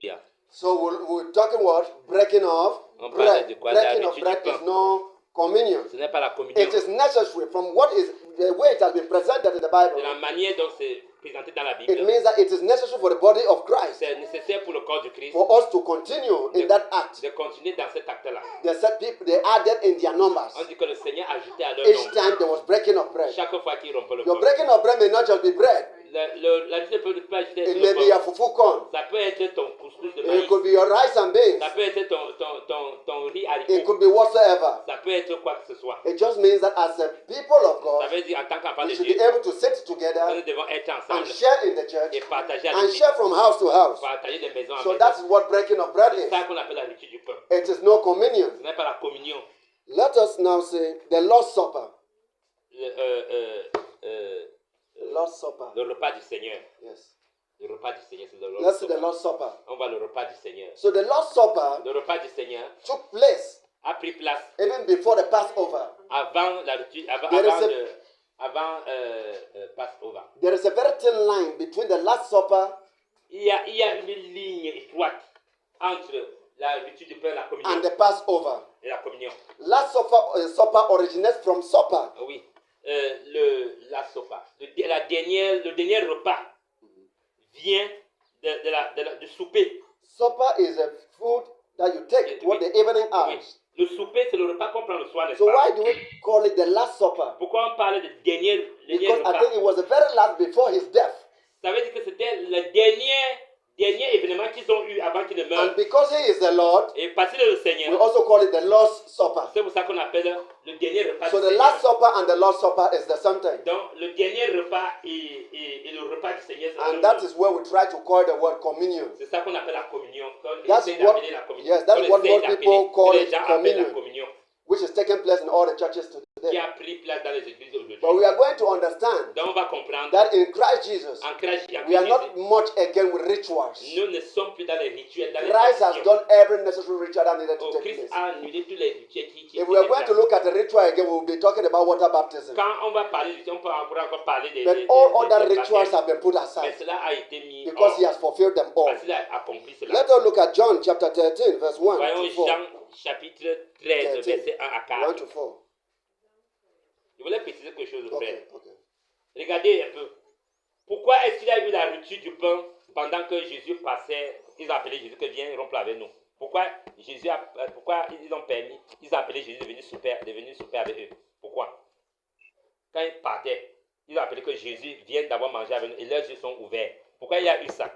Alléluia. So we're talking what? Breaking of On parlait bread. de quoi? De la Breaking of ritude du bread pain. is no communion. Ce n'est pas la communion. It is necessary from what is the way it has been presented in the Bible. De la manière dont c'est présenté dans la It Bible, means that it is necessary for the body of Christ c'est nécessaire pour le corps du Christ for us to continue in that act. de continuer dans cet acte-là. They said people they added in their numbers. On dit que le Seigneur ajoutait à leur Each nombre time there was breaking of bread. chaque fois qu'il rompait le Your pain. breaking of bread may not just be bread. La ritude peut pas ajouter It le may be pain. a fufu corn. Ça peut être ton couscous de It maïs. could be your rice and beans. Ça peut être ton riz It haricot. could be whatsoever. Ça peut être quoi que ce soit. It just means that as a people of Ça God, veut dire en tant qu'enfant we de should Dieu, be able to sit nous together devons être and ensemble share in the church et partager and avec share from house to house. partager des maisons en So maison. that's what breaking of bread C'est is. ça qu'on appelle la ritude du pain. It is no communion. Ce n'est pas la communion. Let us now say the Lord's Supper. The Lord's Supper. Le repas du Seigneur. Yes. Le repas du Seigneur, c'est le Let's see Supper. the Lord's Supper. On voit le repas du Seigneur. So the Lord's Supper Le repas du Seigneur took place a pris place even before the Passover. avant la ritude, There is avant Passover. There is a very thin line between the Last Supper Il y a une ligne étroite entre la ritude du pain et la communion. and the Passover. Et la communion. Last Supper originates from supper. Oui. La sopa. Le dernier repas vient du souper. Supper is a food that you take toward the evening Oui. hours. Le souper, c'est le repas qu'on prend le soir, n'est-ce So pas? why do we call it the Last Supper? Pourquoi on parle de dernier Because I repas? think it was the very last before his death. Ça veut dire que c'était le dernier événement qu'ils ont eu avant qu'il ne meure. And because he is the Lord, Et parce qu'il est le we Seigneur, also call it the Lord's Supper. c'est pour ça qu'on appelle le dernier repas So du the Seigneur. Last Supper and the Lord's Supper is the same thing. Donc, le dernier repas et le repas du Seigneur, c'est la And même that chose. is where we try to call the word communion. C'est ça qu'on appelle la communion. On That's essaie what- d'appeler la communion. yes, that's On what essaie most d'appeler- people call que les it gens appellent la communion. communion, Which is taking place in all the churches qui today. a pris place dans les églises aujourd'hui. But we are going to understand Donc, on va comprendre that in Christ Jesus, en Christ, we are not much again with rituals. nous ne sommes plus dans les rituels, dans les Christ has traditions. done every necessary ritual that needed to Oh, take Christ place. a annulé tous les rituels qui If we are étaient going to là. look at the ritual again, we will be talking about water baptism. Quand on va parler, on pourra encore parler des But all other rituals have been put mais aside cela a été mis because he hors, has fulfilled them all. parce qu'il a accompli cela. Let us look at John chapter 13, verse 1 Voyons to 4. Jean chapitre 13, verset 1 à 4. 1 to 4. Je voulais préciser quelque chose, frère. Okay, okay. Regardez un peu. Pourquoi est-ce qu'il y a eu la rupture du pain pendant que Jésus passait? Ils ont appelé Jésus que viens rompre avec nous. Pourquoi ils ont permis, ils ont appelé Jésus de venir souper avec eux? Pourquoi? Quand ils partaient, ils ont appelé que Jésus vienne d'abord manger avec nous et leurs yeux sont ouverts. Pourquoi il y a eu ça?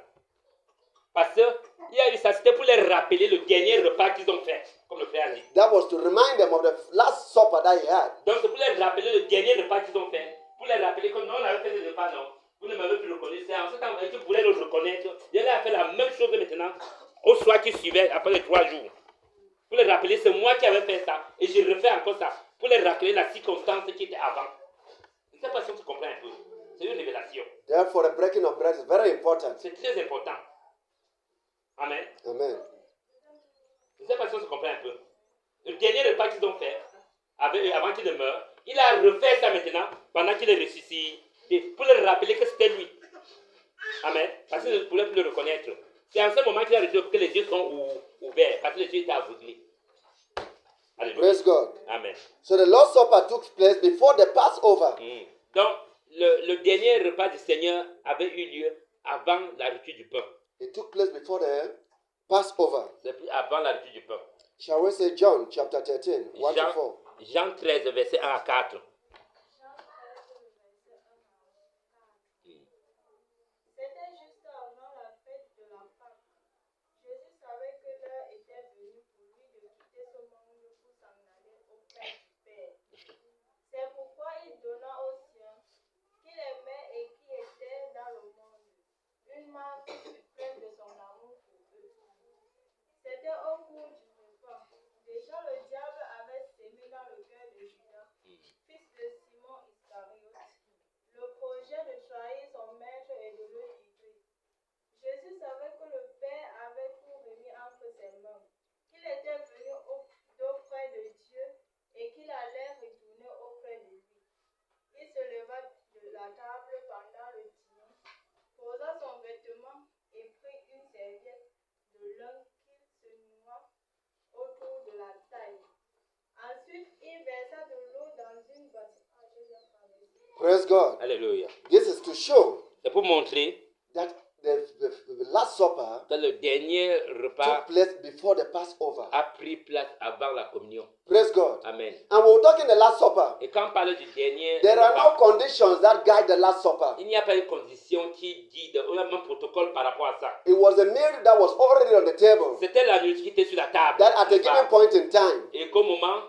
Parce qu'il y a eu ça, c'était pour les rappeler le dernier repas qu'ils ont fait, comme le frère a dit. That was to remind them of the last supper that he had. Donc c'est pour les rappeler le dernier repas qu'ils ont fait. Pour les rappeler que non, on avait fait ce repas, non. Vous ne m'avez plus reconnu. C'est en ce temps que vous pourrez le reconnaître. Il a fait la même chose maintenant au soir qui suivait, après les 3 jours. Pour les rappeler, c'est moi qui avais fait ça. Et je refais encore ça. Pour les rappeler la circonstance qui était avant. Je ne sais pas si on se comprend un peu. C'est une révélation. Therefore, the breaking of bread is very important. C'est très important. Amen. Amen. Je ne sais pas si on se comprend un peu. Le dernier repas qu'ils ont fait, avant qu'il ne meure, il a refait ça maintenant, pendant qu'il est ressuscité, pour leur rappeler que c'était lui. Amen. Parce qu'il ne pouvait plus le reconnaître. C'est en ce moment qu'il a reçu que les yeux sont ouverts, parce que les yeux étaient aveuglés. Alléluia. Praise God. Amen. So the Lord's Supper took place before the Passover. Donc, le dernier repas du Seigneur avait eu lieu avant la rupture du pain. It took place before the Passover. C'est avant la rupture du pain. Shall we say John chapter 13, 1 to 4? Jean 13, verset 1 à 4. C'était juste avant la fête de la Pâque. Jésus savait que l'heure était venue pour lui de quitter ce monde pour s'en aller auprès du Père. C'est pourquoi il donna aux siens qu'il aimait et qui étaient dans le monde une marque suprême de son amour pour eux. C'était au cours du repas. Déjà le diable avait sémé dans le cœur de Judas, fils God. Alléluia. This is to show C'est pour montrer that the Last Supper que le dernier repas took place before the Passover. a pris place avant la communion. Praise God. Amen. And we were talking the Last Supper. Et quand on parle du dernier There are repas, no conditions that guide the Last Supper. il n'y a pas une condition qui guide, on a même un protocole par rapport à ça. It was a meal that was already on the table. C'était la nourriture qui était sur la table. That at a given point in time, Et qu'au moment,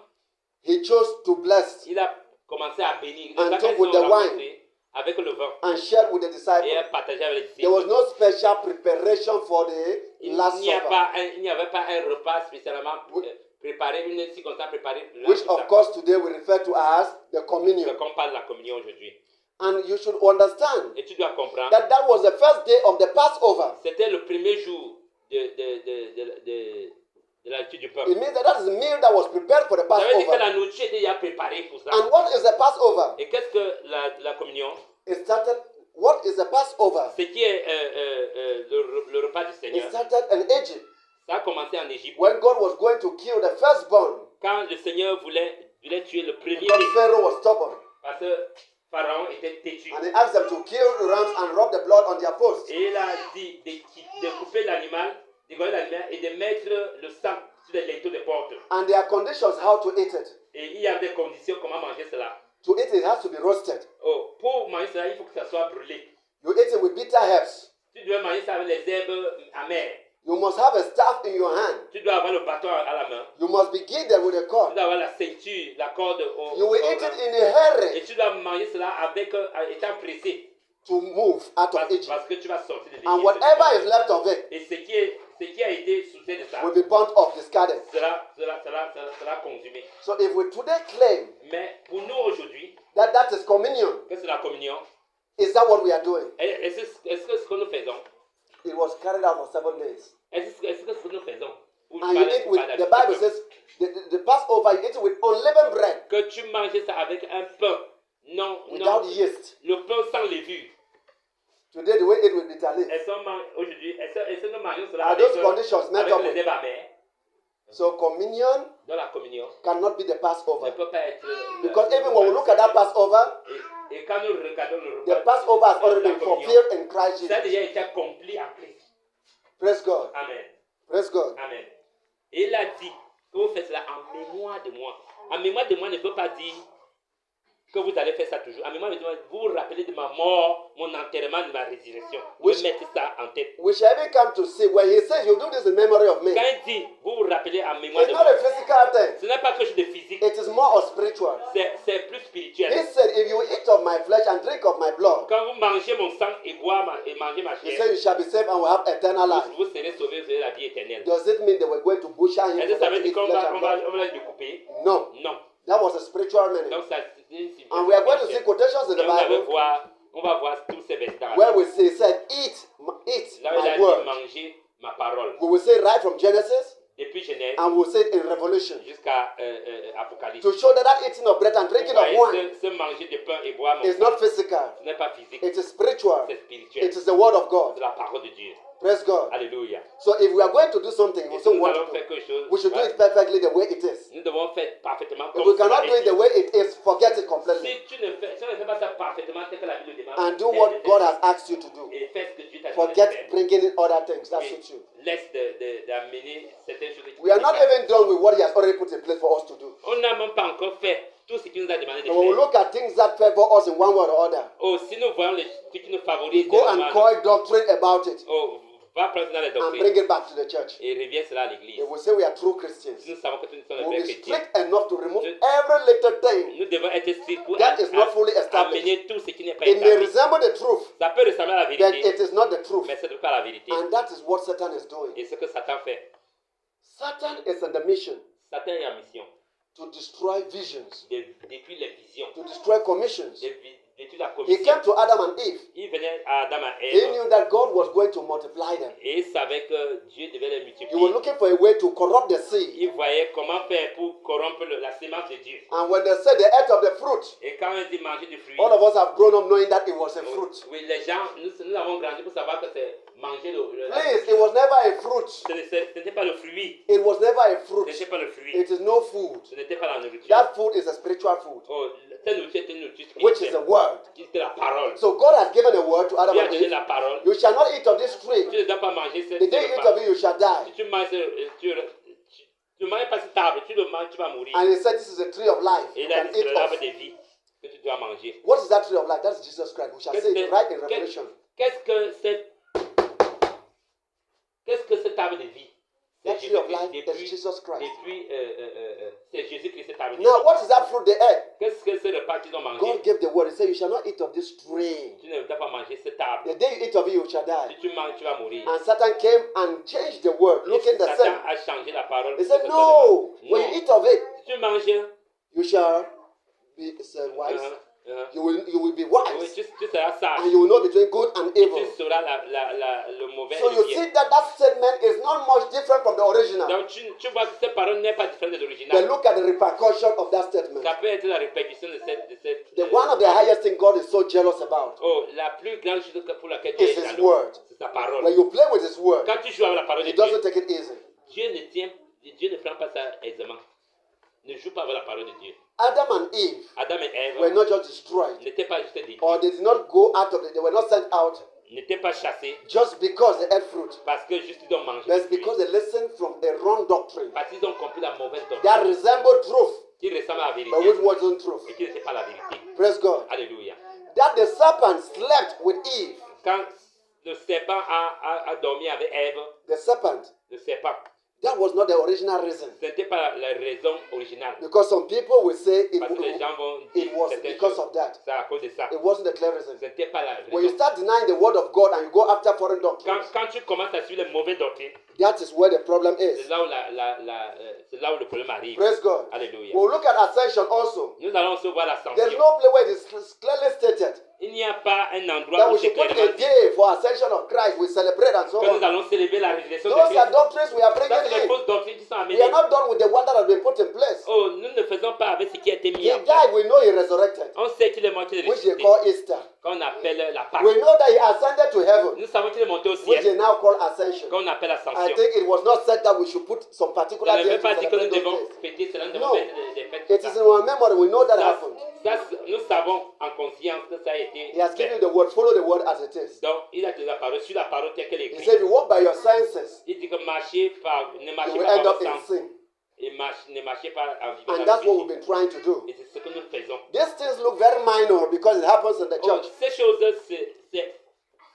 he chose to bless il a commencé à bénir. And Les took gens with se sont the wine. rencontrés avec le vin and shared with the et disciples. a partagé avec les There was disciples. no special preparation for the Il Last n'y a Supper, pas il n'y avait pas un repas spécialement préparé, une circonstance préparée. which of course today we refer to as the communion. C'est comme on parle de la communion aujourd'hui. And you should understand Et tu dois comprendre, that that was the first day of the Passover. c'était le premier jour de la lecture du pain. It means that that is a meal that was prepared for the Ça veut dire que Passover. la nourriture était déjà préparée pour ça. And what is the Passover? Et qu'est-ce que la communion? It started. What is the Passover? Ce qui est le repas du It Seigneur. started in Egypt Ça a commencé en Égypte. when God was going to kill the firstborn Quand le Seigneur voulait tuer le premier because né. Pharaoh was stubborn, Parce que Pharaon était têtu. and he asked them to kill the rams and rub the blood on their posts. Et il a dit de couper l'animal, d'égoler l'animal et de mettre le sang sur les linteaux des portes. And there are conditions how to eat it. Et il y a des conditions comment manger cela. To eat it has to be roasted. Oh, pour manger cela, il faut que ça soit brûlé. You eat it with bitter herbs. Tu dois manger ça avec les herbes amères. You must have a staff in your hand. Tu dois avoir le bâton à la main. You must be girded with a Tu cord. dois avoir la ceinture, la corde au You will au eat bras. it in a hurry Et tu dois manger cela avec étant pressé. to move out of Egypt. Parce que tu vas sortir de l'Égypte. And whatever is left of it Et ce qui a été soutenu de ça will be burnt off, discarded. sera consumé. So if we today claim Mais pour nous aujourd'hui, that that is communion, que c'est la communion, is that what we are doing? est-ce que ce que nous faisons, It was carried out for 7 days. est-ce que ce que nous faisons, pour And you parler- eat with, parler the avec Bible le pain, says, the Passover, you eat it with unleavened bread, que tu manges ça avec un pain, non, without non, yeast. le pain sans levure. Today, the way it will be bitter leaf. Est-ce qu'on mange aujourd'hui, est-ce que nous mangeons cela Are avec, those conditions met avec up les with? herbes amères? So communion Dans la communion, cannot be the ne Passover. peut pas être... Because even when we look at that Passover, Et quand nous regardons le the repas, Passover has already la been communion, fulfilled in Christ ça a Jesus. déjà été accompli en Christ. Praise God. Amen. Praise God. Amen. Et il a dit que vous faites cela en mémoire de moi. En mémoire de moi ne veut pas dire que vous allez faire ça toujours. En mémoire de moi, vous vous rappelez de ma mort, mon enterrement, de ma résurrection. Vous Oui. mettez ça en tête. We shall even come to see when he says you do this in memory of me. Quand il dit, vous vous rappelez en mémoire It's de not moi, a physical thing. ce n'est pas quelque chose de physique, It is more of spiritual. c'est plus spirituel. He said, if you eat of my flesh and drink of my blood, Quand vous mangez mon sang et et mangez ma he chair, said you shall be saved and will have eternal life. vous serez sauvés, vous aurez la vie éternelle. Does it mean they were going to butcher him Est-ce for que ça them veut to dire eat qu'on flesh va, and on va, blood? on va le découper? No. Non. That was a spiritual meaning. Donc ça, c'est une signification And we are going to see spirituelle. quotations in the Et Bible on va voir tous ces versets. where we see, he said, eat Là, il a my dit word. manger ma parole. We will say it right from Genesis Depuis Genèse and we'll say it in Revelation. jusqu'à Apocalypse. To show that that eating of bread and drinking of Voyez, wine ce manger de pain et boire mon is not physical. ce n'est pas physique, It is spiritual. c'est It spirituel. is the word of C'est God. la parole de Dieu. Praise God. Alléluia. So if we are going to do something, we Et si don't nous want allons to faire do. quelque chose, We should do ouais, it perfectly the way it is. nous devons faire parfaitement If comme we cela cannot do est it the dit. way it is, forget it completely. Si on ne fait pas ça parfaitement tel que la Bible le demande, And do what God has asked you to do. et fais ce que Dieu t'a demandé de Forget faire. bringing in other things. That Et suits you. laisse d'amener certaines choses. qui We are sont not différentes. even done with what He has already put in place for us to do. On n'a même pas encore fait tout ce qu'il nous a demandé de And when we faire. look at things that favor us in one way or other, Oh, si nous voyons ce qui nous we favorise, go and coin doctrine about it oh, va prendre dans les and doctrines bring it back to the church. et reviens cela à l'église. If we say we are true Christians, Si nous savons que nous sommes we'll des be vrais chrétiens, strict enough to remove Je- every little thing nous devons être stricts pour that is not fully established. amener tout ce qui n'est pas It may établi. resemble the truth, Ça peut ressembler à la but vérité, it is not the truth. mais ce n'est pas la vérité. And that is what Satan is doing. Et ce que Satan fait, Satan is on the mission Satan est en mission to destroy visions, de détruire les visions, to destroy commissions. de détruire la He commission. came to Adam and Eve. Il venait à Adam et He Ève knew that God was going to multiply them. et il savait que Dieu devait les He was multiplier. looking for a way to corrupt the seed. Il voyait comment faire pour corrompre la sémence de Dieu. And when they said they ate of the fruit, Et quand il dit manger du fruit, all of us have grown up knowing that it was a fruit. oui, les gens, nous avons grandi pour savoir que c'est manger Please, it was never a fruit. Ce n'était pas le fruit. It was never a Ce fruit. n'était pas le fruit. It is no food. Ce n'était pas la nourriture. That food is a spiritual food, Oh, cette nourriture était une nourriture which is the spirituelle. word. C'était la parole. So God has given a word to Adam Dieu a and donné Eve. la parole. You shall not eat of this tree. Tu ne dois pas manger The cette day you eat repas. of it, you shall die. Si tu manges, tu ne manges pas cette table, tu le manges, tu vas mourir. And he said, this is a tree of life. Et You il a can dit c'est eat l'arbre of. de vie que tu dois manger. What is that tree of life? That's Jesus Christ. We shall say it right in Revelation. Qu'est-ce que cet arbre de vie? That C'est tree of life Jésus-Christ. is Jesus Christ. Depuis, c'est Jésus-Christ cet arbre de Now, vie. what is that fruit they ate? Qu'est-ce que c'est le repas qu'ils ont mangé? God gave the word. He said, you shall not eat of this tree. Tu ne dois pas manger cet arbre. The day you eat of it, you shall die. Si tu manges, tu vas mourir. And Satan came and changed the word, Et looking the Satan same. a changé la parole. He said, no, when you eat of it, Si tu manges, you shall be wise. You will be oui, wise. tu seras sage. And you will know between good and Tu evil. sauras le mauvais So et you le bien. see that statement is not much different from the original. Donc tu vois que cette parole n'est pas différente de Then l'original. look at the repercussion of that statement. Ça peut être la répercussion de cette The one of the highest thing God is so jealous about oh, la plus grande chose pour laquelle Dieu is est His jaloux, word. c'est sa parole. When you play with His word, Quand tu joues avec la parole de He doesn't Dieu, take it easy. Dieu ne prend pas ça aisément. Ne joue pas avec la parole de Dieu. Adam and Eve Adam et Ève were not just destroyed, n'étaient pas juste détruits, or they did not go out of it, they were not sent out n'étaient pas chassés just because they ate fruit. parce que juste ils ont mangé. But du it's fruit. because they listened from a wrong doctrine Parce qu'ils ont compris la mauvaise that doctrine resembled truth, qui ressemble à la but vérité which wasn't truth. et qui n'était pas la vérité. Praise God. Alléluia. That the serpent slept with Eve. Quand le serpent a dormi avec Ève, The serpent, le serpent, that was not the original reason. ce n'était pas la raison originale. Because some people will say Parce que les gens vont it dire was certaines because choses. of that. C'est à cause de ça. It wasn't the clear reason. Ce n'était pas la When you raison. start denying the word of God and you go after foreign doctrines, Quand tu commences à suivre les mauvaises doctrines, that is where the problem c'est is. là où, c'est là où le problème arrive. Praise God. Alléluia. We'll look at ascension also. Nous allons aussi voir There's l'ascension. no place where it is clearly stated Il n'y a pas un endroit that où we c'est should put clairement a dit day for ascension of Christ. We celebrate and so que nous on. allons célébrer la résurrection de Those are Christ. doctrines we are Ça, c'est les bringing in. fausses doctrines qui sont We amenées. are not done with the one that has been put in place. Oh, nous ne faisons pas avec ce qui a été mis He en place. died, we know he resurrected, On sait qu'il est monté de which they ressuscité, call Easter. qu'on appelle la Pâque. We know that he ascended to heaven, Nous savons qu'il est monté au which ciel, they now call ascension. qu'on appelle I ascension. think it was not said that we should put some Ça particular ne day veut to pas dire que nous celebrate devons those days. fêter cela, nous No. devons mettre des fêtes It pour is ça. in our memory, we know that happened. Nous savons en conscience que ça a été He has given you fait. the word, follow the word as it is. Donc, il a donné la parole, sur la parole telle qu'elle est He écrite. said, if you walk by your senses, Il dit que ne marchez you pas will par end up vos in sens. sin. Et ne marchez pas en vivant And dans that's le what we've péché. been trying to do. Et c'est ce que nous faisons. These things look very minor because it happens in the Oh, church. ces choses, c'est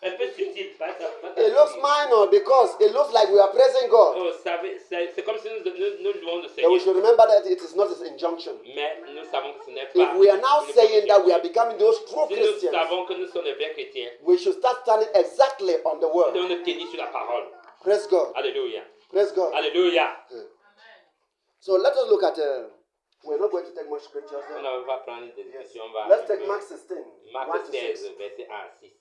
un peu subtil. Pas It looks minor because it looks like we are praising God. Oh, c'est comme si nous louons le But we Seigneur. should remember that it is not his injunction. Mais nous savons que ce n'est pas. If we are now une saying that we are obligation. becoming those true Si nous Christians, savons que nous sommes des vrais chrétiens, we should start standing exactly on the nous word. devons nous tenir sur la parole. Praise God. Alléluia. Praise God. Alléluia. So let us look at, we're not going to take much scriptures On there. va prendre des discussions. On va Let's take Mark 16, 1 Marc to 16, 6. verset 1 à 6.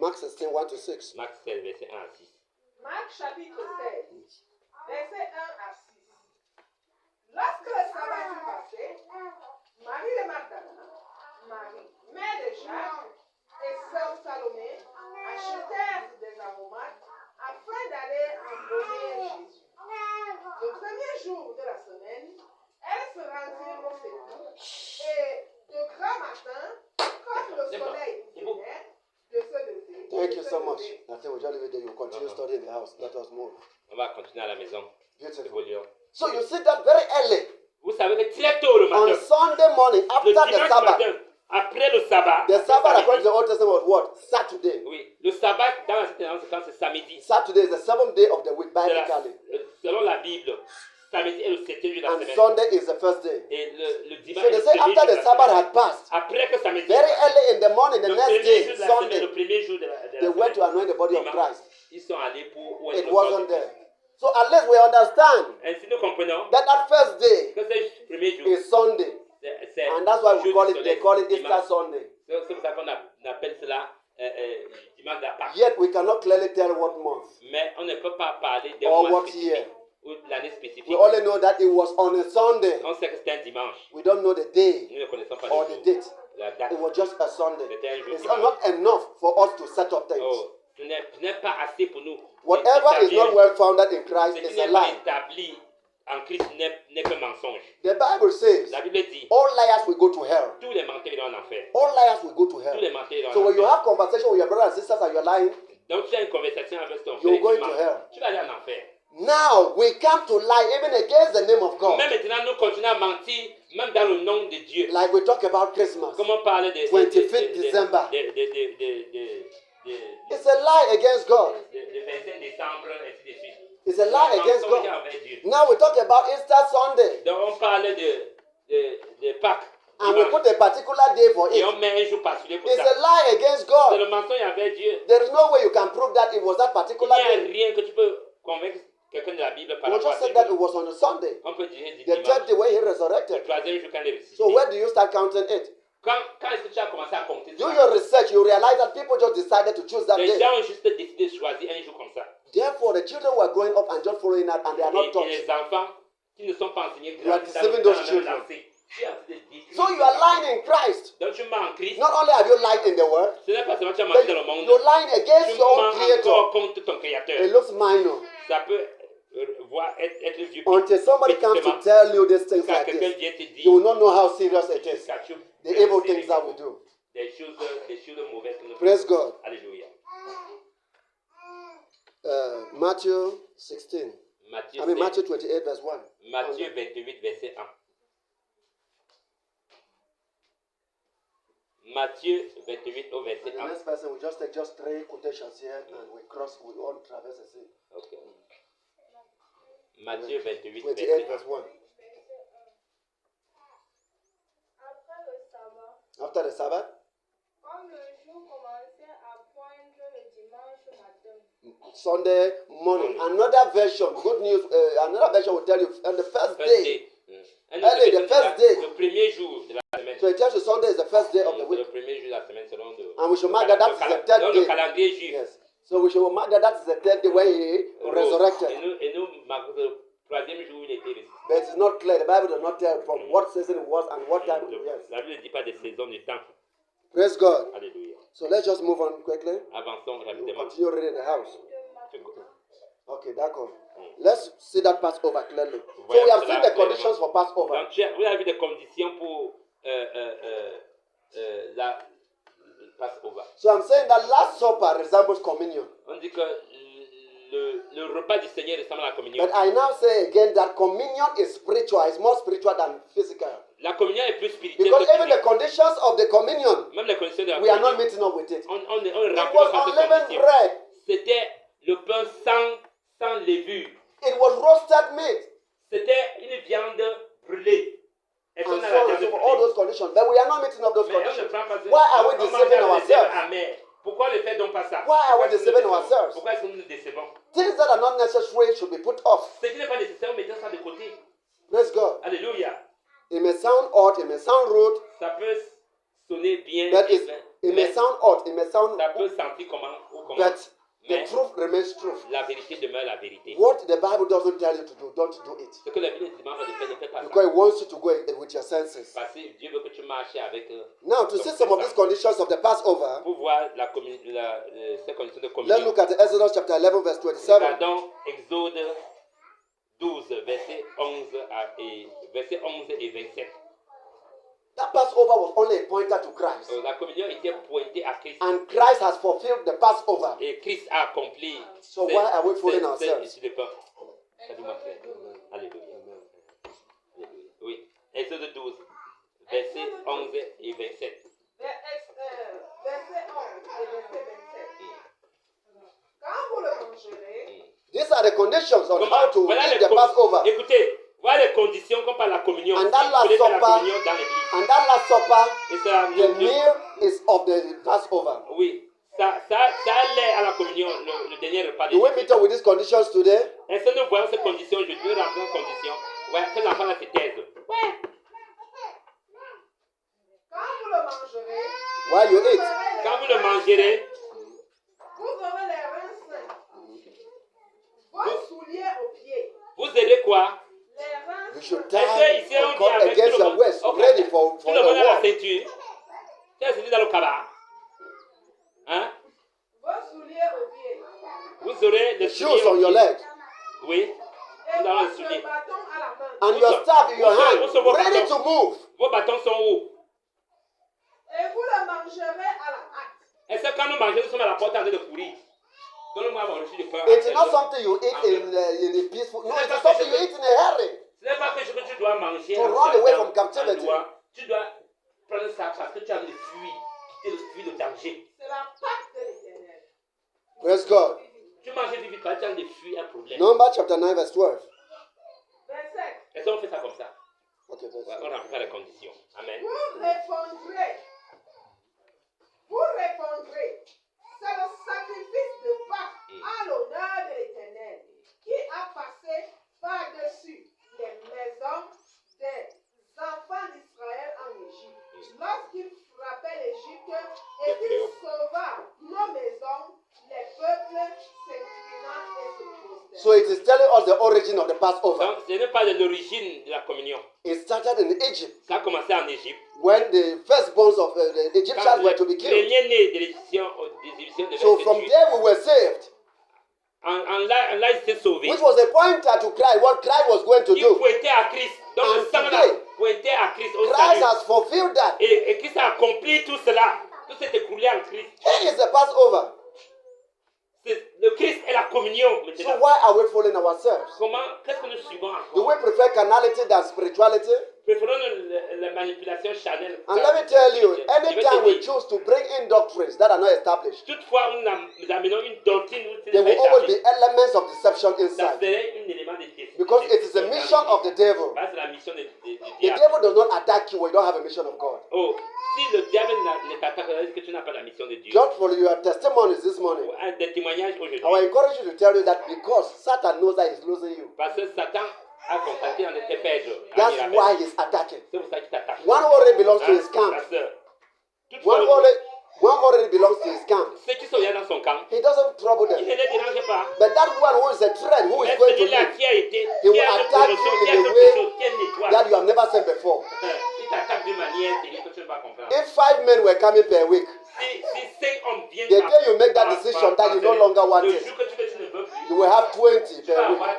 Mark 16, 1 to 6. Marc 16, verset 1 à 6. Marc chapitre 16, verset 1 à 6. Lorsque le sabbat fut passé, Marie de Magdala, Marie, mère de Jacques, et sœur Salomé achetèrent des aromates afin d'aller embaumer Jésus. Le premier jour de la semaine, elles se rendirent au sépulcre et de grand matin, comme le soleil venait de se lever. Thank you so much. I think we'll just leave it there. You continue studying in the house. Let us move. On va continuer à la maison. Beautiful. Évoluons. So you see that very early Vous savez que très tôt le on matin, Sunday morning le after the dimanche Sabbath. matin, après le sabbat, The Sabbath, according to samedi, the Old Testament, was what? Saturday. oui, le sabbat dans la Septième c'est quand c'est samedi. Saturday is the seventh day of the week, C'est biblically. selon la Bible, samedi est le septième jour de la And semaine. Sunday is the first day. Et le dimanche So est they le say premier jour after de the la Sabbath semaine. had passed, Après que samedi, very early in the morning, the le next premier day, jour de la semaine, Sunday, le premier jour de la they went to semaine, anoint the body of dimanche, Christ. ils sont allés pour oindre It le corps de wasn't Christ. there. So at least we understand Ainsi nous comprenons that that first day que ce premier jour, is Sunday. c'est And that's why we jour call du it, they soleil, call it Easter dimanche. Sunday. C'est pour ça qu'on appelle cela dimanche de la Pâque. Yet we cannot clearly tell what month Mais on ne peut pas parler d'un or mois what spécifique year. ou de l'année spécifique. We only know that it was on a Sunday. On sait que c'était un dimanche. We don't know the day Nous ne connaissons pas or le the jour, date. la date. It was just a Sunday. C'était un jour It's dimanche. not enough for us to set up things. Oh, Ce n'est pas assez pour nous. Whatever is not well founded in Ce Christ qui is a n'est pas lie. établi en Christ n'est qu'un mensonge. The Bible says La Bible dit, all liars will go to hell. tous les menteurs iront en enfer. All liars will go to Tous hell. les menteurs iront So en when you enfer. have conversation with your brothers and sisters and you're lying, Donc tu as une conversation avec ton You're frère, going tu to mens, hell. tu vas aller en enfer. now we come to lie even against the name of God. Même maintenant, nous continuons à mentir, même dans le nom de Dieu. Like we talk about Christmas. Comme on parle de 25th December. It's a lie against God. de 25 décembre, ainsi de suite. It's a lie against Mensonge God. envers Dieu. Now we talk about Easter Sunday. Donc on parle de Pâques. And we put a particular day for Et it. on met un jour particulier pour It's ça. a lie against C'est God. le mensonge envers Dieu. There is no way you can prove that it was that Il n'y particular a day. rien que tu peux convaincre quelqu'un de la Bible par We rapport à just ce said that it jour. was on a Sunday. On peut dire du The dimanche. third day when he Le resurrected. troisième jour quand il est ressuscité. So where do you start counting it? Quand est-ce que tu as commencé à compter Do ça? your research, you realize that people just decided to choose that Les day. gens ont juste décidé de choisir un jour comme ça. Therefore, the children were growing up and just following that, and they are not Et taught. les enfants qui ne sont pas enseignés You are grandissent deceiving dans those la même children. lancée. Tu es en train de détruire So you les are enfants. lying in Christ. Donc tu mens en Christ. Not only have you lied in the world, Ce n'est pas seulement que tu as but menti dans le monde. you're lying against Tu your own mens encore creator. contre ton It créateur. looks minor. Ça peut être vieux. Until somebody comes to Petitement, tell you these things quand like quelqu'un this, vient te you will dire not know how serious it is. quand tu The evil things that we do. des choses mauvaises que nous Praise God. Alléluia. Matthew 16. Matthieu, I mean, 16, Matthew 28, verse 1. Matthieu 28, verset 1. Matthieu 28 au verset And the 1. next person, we just take just 3 quotations here and we cross, we all traverse the sea. Ok. Matthieu 28, 28, verset verse 1. Après le sabbat, After the Sabbath, comme le jour commençait à poindre le dimanche matin, Sunday morning. Another version, good news, another version will tell you, on the first 1. day. Un autre Early, the verset first dira, day. le premier jour de la semaine. So it tells you Sunday is the first day of the C'est week. le premier jour de la semaine selon And we should mark that that's the third le day. calendrier juif. Yes. So we should mark that that's the third day when he resurrected. Et nous marquons le troisième jour où il était ressuscité. But it's not clear. The Bible does not tell from what season it was and what time it was. La Bible ne dit pas des saisons du temps. Praise God. Alléluia. So let's just move on quickly. Avançons We'll rapidement. continue reading the house. de matin. Okay, d'accord. Let's see that Passover clearly. So we have seen the conditions for Passover. Donc, vous avez vu des conditions pour la Passover. So I'm saying that Last Supper resembles communion. On dit que le repas du Seigneur ressemble à la communion. But I now say again that communion is spiritual. It's more spiritual than physical. La communion est plus spirituelle Because que even the physique. conditions of the communion, Même les conditions de la we are not communion, meeting up with it. on It remplit was pas ces unleavened conditions. bread. C'était le pain sans levure. It was roasted meat. C'était une viande brûlée. Est-ce And qu'on a so la on viande and so forth, brûlée? all those conditions. But we are not meeting up those Mais on ne conditions. prend pas ça. Why are we On mange deceiving dans les ourselves? herbes amères. Pourquoi ne fait donc pas ça? Why are we Pourquoi est-ce que nous deceiving décevons? ourselves? Pourquoi est-ce que nous nous décevons? Things that are not necessary should be put off. Ce qui n'est pas nécessaire, on met ça de côté. Praise God. Alléluia. It may sound odd, it may sound rude, Ça peut sonner bien, but it may mais sound odd, it may sound, ça peut sentir comment ou comment. but the Mais truth remains truth. la vérité demeure la vérité. What the Bible doesn't tell you to do, don't do it. Ce que la Bible demande de faire, ne fais pas ça. Because it wants you to go with your senses. Parce que Dieu veut que tu marches avec Now, to see some of these conditions of the Passover, pour voir ces conditions de let's communion. look at Exodus chapter 11, verse 27. Regardons Exode 12, verset 11 et 27. That Passover was only a pointer to Christ. La communion était pointée à Christ. And Christ has fulfilled the Passover. Et Christ a accompli. So why are we fooling ourselves? Ici de pain. Alléluia. Alléluia. Oui. Exode 12, verset 11 et 27. Verset 11 et verset 27. Quand vous le mangerez, These are the conditions on how to Voilà eat les the Passover. Écoutez, voilà les conditions qu'on parle de la communion. And Si that vous last voulez faire la supper- communion dans l'église. And that Last Supper, Et ça, the meal is of the Passover. oui, ça allait à la communion, le dernier repas de Do we l'église. meet up with these conditions today? Est-ce que nous voyons ces conditions aujourd'hui? Nous rentrons en condition. Ouais, que l'enfant là se taise. Ouais. quand vous le mangerez, While you eat, Quand vous le mangerez, vous aurez les reins sains, vos souliers aux pieds, vous aurez quoi? les reins you sains, should Est-ce que tie ici on a dit cord avec against tout le your monde? waist, Ok. ready for Tout le monde the a la war. ceinture. Tu as ceinture dans le cabas. Hein? vos souliers aux serez les the shoes on your souliers. leg, Oui. Et Nous allons les votre souliers. bâton à la main. and your staff in your hand, Où sont vos ready bâtons? to move. Vos bâtons sont où? Et vous le mangerez à la hâte. Est-ce que quand nous mangeons, nous sommes à la porte en train de courir? Donne-moi mon reçu de pain. It's not something you eat in a peaceful. No, it's something you eat in a hurry. Ce n'est pas quelque chose que tu dois manger. To en run away sortant from captivity. en joie. Tu dois prendre ça parce que tu as envie de fuir. Fuir le danger. C'est la Pâque de l'Éternel. Praise God. Tu manges vite, parce que tu as envie de fuir un problème. Numbers chapter 9, verse 12. Verset. Est-ce qu'on fait ça comme ça? Okay, verse Ouais, on remplit pas les conditions. Amen. Vous répondrez. Vous répondrez. C'est le sacrifice de Pâques en l'honneur de l'Éternel qui a passé par-dessus les maisons des enfants d'Israël en Égypte. Lorsqu'il frappait l'Égypte et qu'il sauva nos maisons, les peuples s'inclinant et se prosternant. So it is telling us the origin of the Passover. Donc, ce n'est pas de l'origine de la communion. It started in Egypt Ça a commencé en Égypte. when the firstborns of the Quand Egyptians were to be les killed. premiers-nés des Égyptiens devaient So être from tués. there we were saved, Là, ils étaient sauvés. which was a pointer to Christ, what Christ was going to Ils do. pointaient à Christ. Donc, And le sang là today, pointait à Christ au Christ salut. has fulfilled that. Et Christ a accompli tout cela. Tout s'est écoulé en Christ. He is the Passover. Le Christ est la communion So maintenant. why are we fooling ourselves? Qu'est-ce que nous suivons Do encore? we prefer carnality than spirituality? Préférons la manipulation charnelle. And let me tell you, Je vais te anytime we dire, choose to bring in doctrines that are not established, toutefois, nous amenons une doctrine où there will always be elements of deception ça inside. serait un élément de défi. Because it is the mission of the devil. C'est la mission du The diable. devil does not attack you when you don't have a mission of God. Oh, si le diable ne t'attaque, ça veut dire que tu n'as pas la mission de Dieu. Just for your testimonies this morning, Un des témoignages I will aujourd'hui. encourage you to tell you that because Satan knows that he's losing you, Parce que Satan a contacté en était perdre. that's why he's attacking. C'est pour ça qu'il t'attaque. One already belongs to his camp. La sœur. One already belongs to his camp. Ceux qui sont là dans son camp, He doesn't trouble il ne them. les dérange pas. But that one who is a threat, who is Mais going to celui-là leave, qui a été, he will qui a une attack promotion, you qui a in a quelque way chose, qui a une étoile, that you have never seen before. il t'attaque d'une manière terrible que tu ne vas pas comprendre. If 5 men were coming per week, Si 5 hommes viennent the day you make that decision that you no longer want le it, jour que tu ne veux plus, you will have 20 tu vas per week. avoir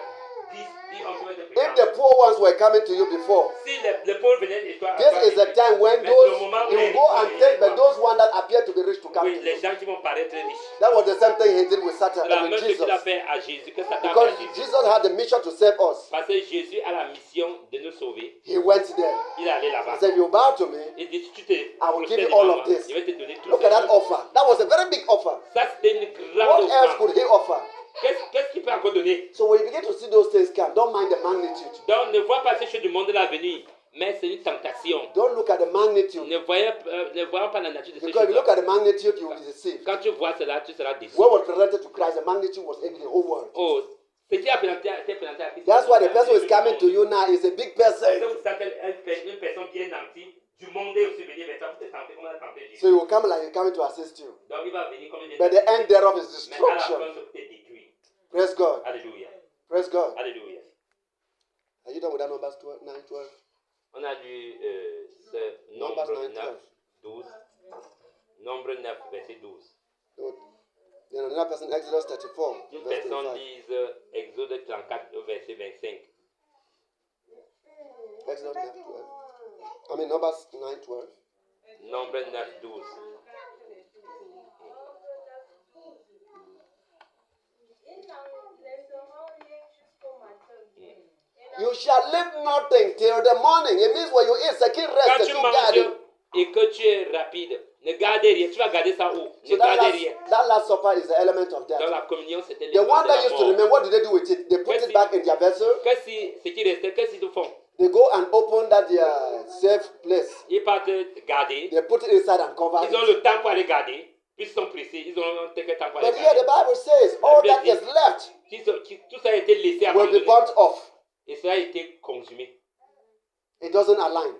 10 hommes qui vont te If présenter. the poor ones were coming to you before, Si les pauvres venaient et toi, this is the time when mais those le moment où you les go and riches take, viennent, but those ones that appear to be rich to come oui, to les you. gens qui vont paraître riches. That was the same thing he did with Satan C'est la and même with chose qu'il a Jesus. fait à Jésus, que Satan a fait Because à Jésus. Jesus had the mission to save us. Parce que Jésus a la mission de nous sauver. He went there. Il est allé là-bas. He said, you bow to me, Il dit, si tu te I will give prosternes you all devant of moi, this. je vais te donner tout Look ça. at that offer. That was a very big offer. Ça, c'était une grande What else offrande. could he offer? Qu'est-ce qu'il peut encore donner? So when you begin to see those things come, don't mind the magnitude. Donc, ne vois pas ces choses du monde de l'avenir, mais c'est une tentation. Don't look at the magnitude. Ne voyons pas la nature de ces Because if you look choses. at the magnitude, you will be deceived. Quand tu vois cela, tu seras déçu. What was presented to Christ, the magnitude was heavy, the whole world. Oh, ce qui a été présenté à Christ. That's why the person who is coming to you now is a big C'est person. vous savez une personne bien nantie du monde est aussi venue vers toi pour te tenter comme on a tenté Jésus. So he will come like he's coming to assist you. Donc il va venir comme il But the end thereof is mais à la fin, destruction. c'est pour te détruire. Praise God. Alléluia. Praise God. Alléluia. Are you done with that Numbers 9, 12? On a lu ce Numbers nombre 9, 9, 12. Nombre 9, verset 12. No. Then another person, Exodus 34, Une verse personne 25. lise Exode 34, verset 25. Exodus 9, 12. I mean, Numbers 9, 12. Nombre 9, 12. Ils n'en laisseront rien jusqu'au matin. You shall leave nothing till the morning. It means when you eat, second rest, Quand tu second garden. manges et que tu es rapide, ne gardez rien. Tu vas garder ça où? So Ne gardez rien. that last supper is the element of Dans that. la communion, c'était The one de that la used to mort. remain, what did they do with it? They put it back in their vessel. Que si ce qui restait, qu'est-ce qu'ils font? They go and open that their safe place. Ils partent garder. They put it inside and cover Ils ont it. le temps pour aller garder. Puis ils sont pressés. Ils ont quelques temps pour aller But here the garder. Bible says all that is left Tout ça a été laissé will be abandonné. burnt off. Et ça a été consumé. It doesn't align.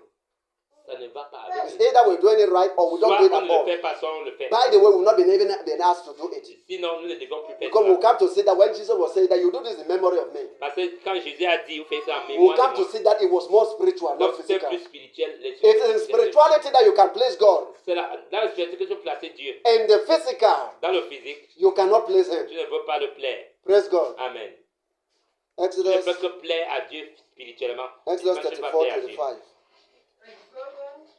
Ça ne va pas It's avec. either we're doing it right or we don't Soit do it on at ne le all. fait pas, soit on le fait. By the way, we've not been even been asked to do it. Sinon, nous ne devons plus faire Because we ça. come to see that when Jesus was saying that you do this in memory of me, Parce que quand Jésus a dit, vous faites ça en we mémoire come de to moi. see that it was more spiritual, not Donc c'est physical. plus spirituel. It is in spirituality that you can place God. C'est dans le spirituel que tu peux placer Dieu. In the physical, Dans le physique, you cannot place Him. tu ne veux pas le plaire. Praise God. Amen. Tu ne Exodus, peux que plaire à Dieu spirituellement. Exodus Quand tu vas 34, plaire à Dieu. 25.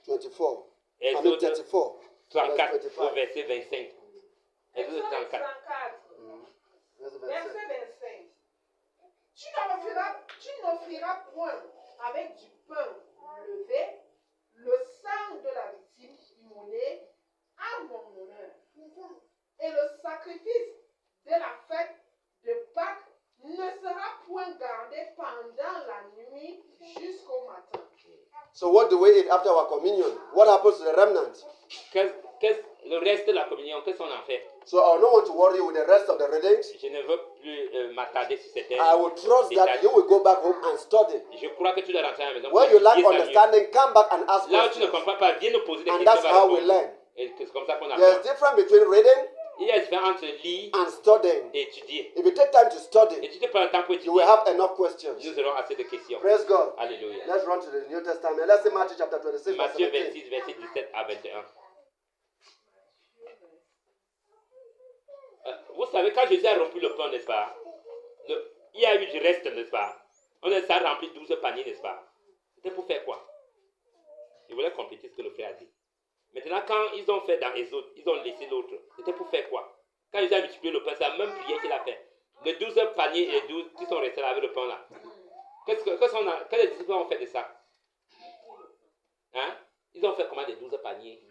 Exode 24. I mean Exode 34. Verse 34 au 25. verset 25. Exode Exode 34. 34, Verse 25. verset 25. Tu n'offriras point avec du pain levé le sang de la victime immolée à mon honneur. Et le sacrifice de la fête de Pâques ne sera point gardé pendant la nuit jusqu'au matin. So what do we eat after our communion? What happens to the remnant? Le reste de la communion, qu'est-ce qu'on en fait? So I don't want to worry you with the rest of the readings. Je ne veux plus m'attarder sur cette I will trust that you will go back home and study. Je crois que tu dois rentrer à la maison. When you lack Étudier ça mieux. understanding, come back and ask Là où tu ne questions. comprends pas, viens nous poser des And questions. that's on va how we répondre. learn. Et c'est comme ça qu'on There's apprend. difference between reading Il y a une différence entre lire and studying. et étudier. If you take time to Et study, tu te prends le temps pour you will étudier. have enough questions. Nous aurons assez de questions. Praise God. Alléluia. Let's run to the New Testament. Let's see Matthew chapter 26, verse Matthieu 17. 26, verset 17 à 21. Vous savez, quand Jésus a rompu le pain, n'est-ce pas? Il y a eu du reste, n'est-ce pas? On a rempli 12 paniers, n'est-ce pas? C'était pour faire quoi? Je voulais compléter ce que le frère a dit. Maintenant, quand ils ont fait dans les autres, ils ont laissé l'autre. C'était pour faire quoi? Quand Jésus a multiplié le pain, c'est la même prière qu'il a fait. Les 12 paniers et les 12 qui sont restés là avec le pain là. Quels les disciples ont fait de ça? Hein? Ils ont fait comment des 12 paniers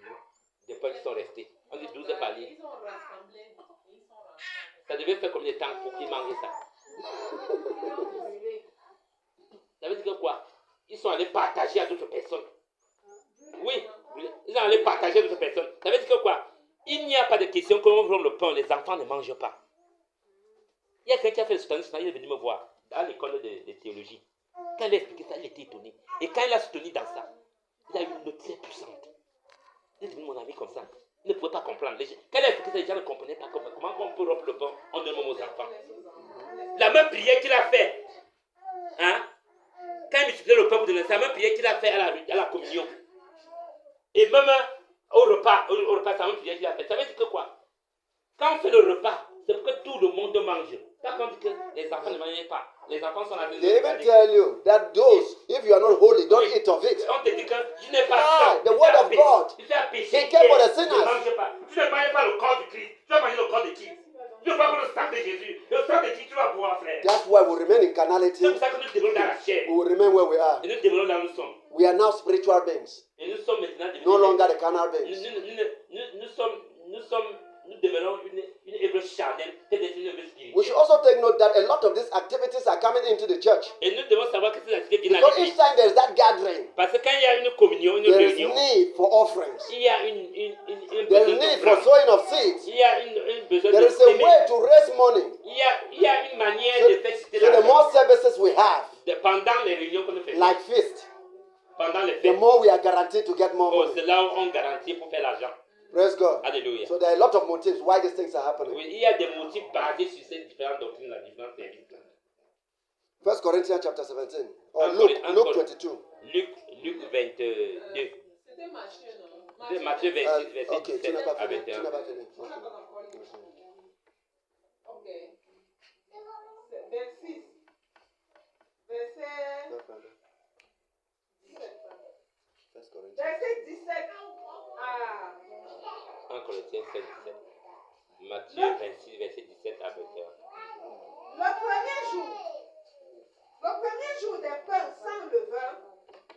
de pain qui sont restés? On dit 12 paniers. Ils ont rassemblé. Ils sont rassemblés. Ça devait faire combien de temps pour qu'ils mangent ça? Ils ont brûlé. Ça veut dire que quoi? Ils sont allés partager à d'autres personnes. Oui, ils sont allés partager à d'autres personnes. Ça veut dire que quoi? Il n'y a pas de question qu'on ouvre le pain, les enfants ne mangent pas. Il y a quelqu'un qui a fait le stand, il est venu me voir à l'école de théologie. Quand il a expliqué ça, il était étonné. Et quand il a soutenu dans ça, il a eu une note très puissante. Il est devenu mon ami comme ça. Il ne pouvait pas comprendre. Quand il a expliqué ça, les gens ne comprenaient pas comment on peut rompre le pain en donnant aux enfants. La même prière qu'il a fait, hein? Quand il multipliait le pain pour donner, c'est la même prière qu'il a fait à la communion. Et même au repas, c'est la même prière qu'il a fait. Ça veut dire que quoi? Quand on fait le repas, c'est pour que tout le monde mange. Quand on dit que les enfants ne mangent pas, les enfants sont là. They even tell you that those, if you are not holy, don't eat of it. On te dit que tu n'es pas Ah, saint. the word of God. Tu fais péché. He came for the Tu ne sinners. manges pas. Tu ne manges pas le corps du Christ. Tu vas manger le corps de qui? Tu ne vas pas le sang de Jésus. Le sang de qui tu vas boire, frère? That's why we remain in C'est carnality. pour ça que nous développons dans la chair. We will remain where we are. Et nous développons là où nous sommes. We are now spiritual beings, Et nous sommes maintenant devenus. no longer the carnal beings. Nous devenons une œuvre charnelle, peut-être une œuvre We spirituelle. should also take note that a lot of these activities are coming into the church. Et nous devons savoir que ces activités viennent à Because each l'église. time there's that gathering, Parce que quand il y a une communion, une there is réunion, need for offerings. il y a un There besoin is need for d'offrande. sowing of seeds. Il y a une besoin There de is a s'aimer. way to raise money. Il y a une manière So, de faire citer so the l'argent. more services we have, Pendant les réunions que nous faisons, like feast, pendant les the fêtes, more we are guaranteed to get more money. c'est là où on garantit pour faire l'argent. Praise God. Alléluia. So there are a lot of motives why these things are happening. Oui, il y a des motifs basés sur ces différentes doctrines, la différence services. 1 Corinthians chapter 17. Or Un Luke Cor- un Luke Cor- 22. Luc 22. C'était Matthieu, non? C'est Matthieu 26, verset Ok, tu 17 n'as pas à fini. Tu 21. n'as pas fini. On n'a pas encore lu. Ok. 26. Verset 17. 1 Corinthians. Verset 17 à 1 Corinthiens 16, 17. Matthieu 26, verset 17 à 21. le premier jour des pains sans levain,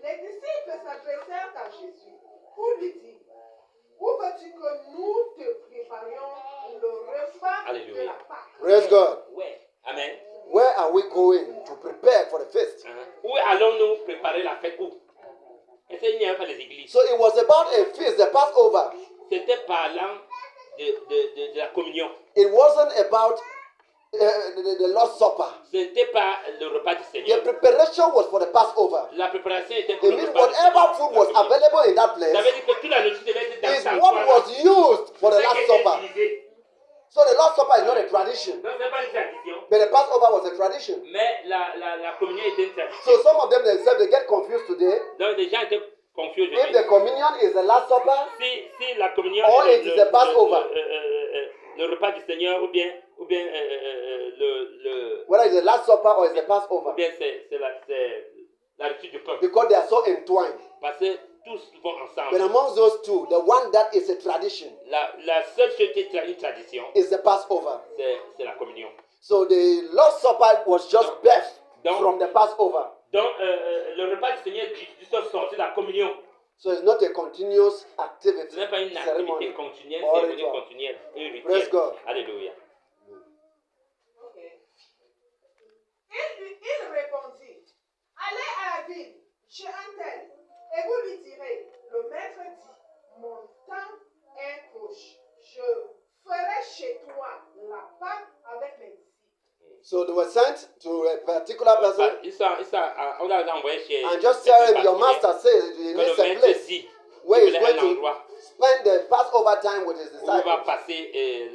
les disciples s'adressèrent à Jésus pour lui dire: où veux-tu que nous te préparions le repas de Alléluia. la Pâque? Praise God. Ouais. Amen. Where are we going to prepare for the feast? Où allons-nous préparer la fête? Où? Est-ce qu'il n'y a pas les églises? So it was about a feast, the Passover. C'était parlant de la communion. It wasn't about the Lord's Supper. Ce n'était pas le repas du It Seigneur. preparation was for the Passover. La préparation était pour It le means repas du Seigneur. whatever food was available in that Ça place veut dire que toute la nourriture devait être dans is cet what endroit-là. was used for the C'est ce Last qui était Supper. utilisé. So the Last Supper is not a tradition, Donc, ce n'est pas une tradition, but the Passover was a tradition. mais la communion était une tradition. So some of them themselves, they get confused today. Donc, les gens étaient confus If aujourd'hui. the communion is the Last Supper, Si la communion Or est it is the Passover. le repas du Seigneur ou bien whether it's the Last Supper or it's the Passover, c'est la rupture du pain. because they are so entwined. Parce que tous vont But ensemble. amongst those two, the one that is a tradition La seule chose qui est une tradition, is the Passover. c'est la communion. So the Lord's Supper was just birthed from the Passover. Donc, le repas du Seigneur est juste sorti de la communion. So it's not a continuous Ce activity, n'est pas une ceremony. activité continuelle, Or cérémonie ritual. continuelle, une Praise rituel. God. Alléluia. Ok. Il répondit, allez à la ville, chez un tel, et vous lui direz, le maître dit, mon temps est proche. Je ferai chez toi la Pâque avec mes disciples. So they were sent to a particular person On a envoyé chez. and just tell him, your master says he Que le needs a maître place dit where qu'il he's voulait un going to endroit spend the Passover time with his où il va disciples. passer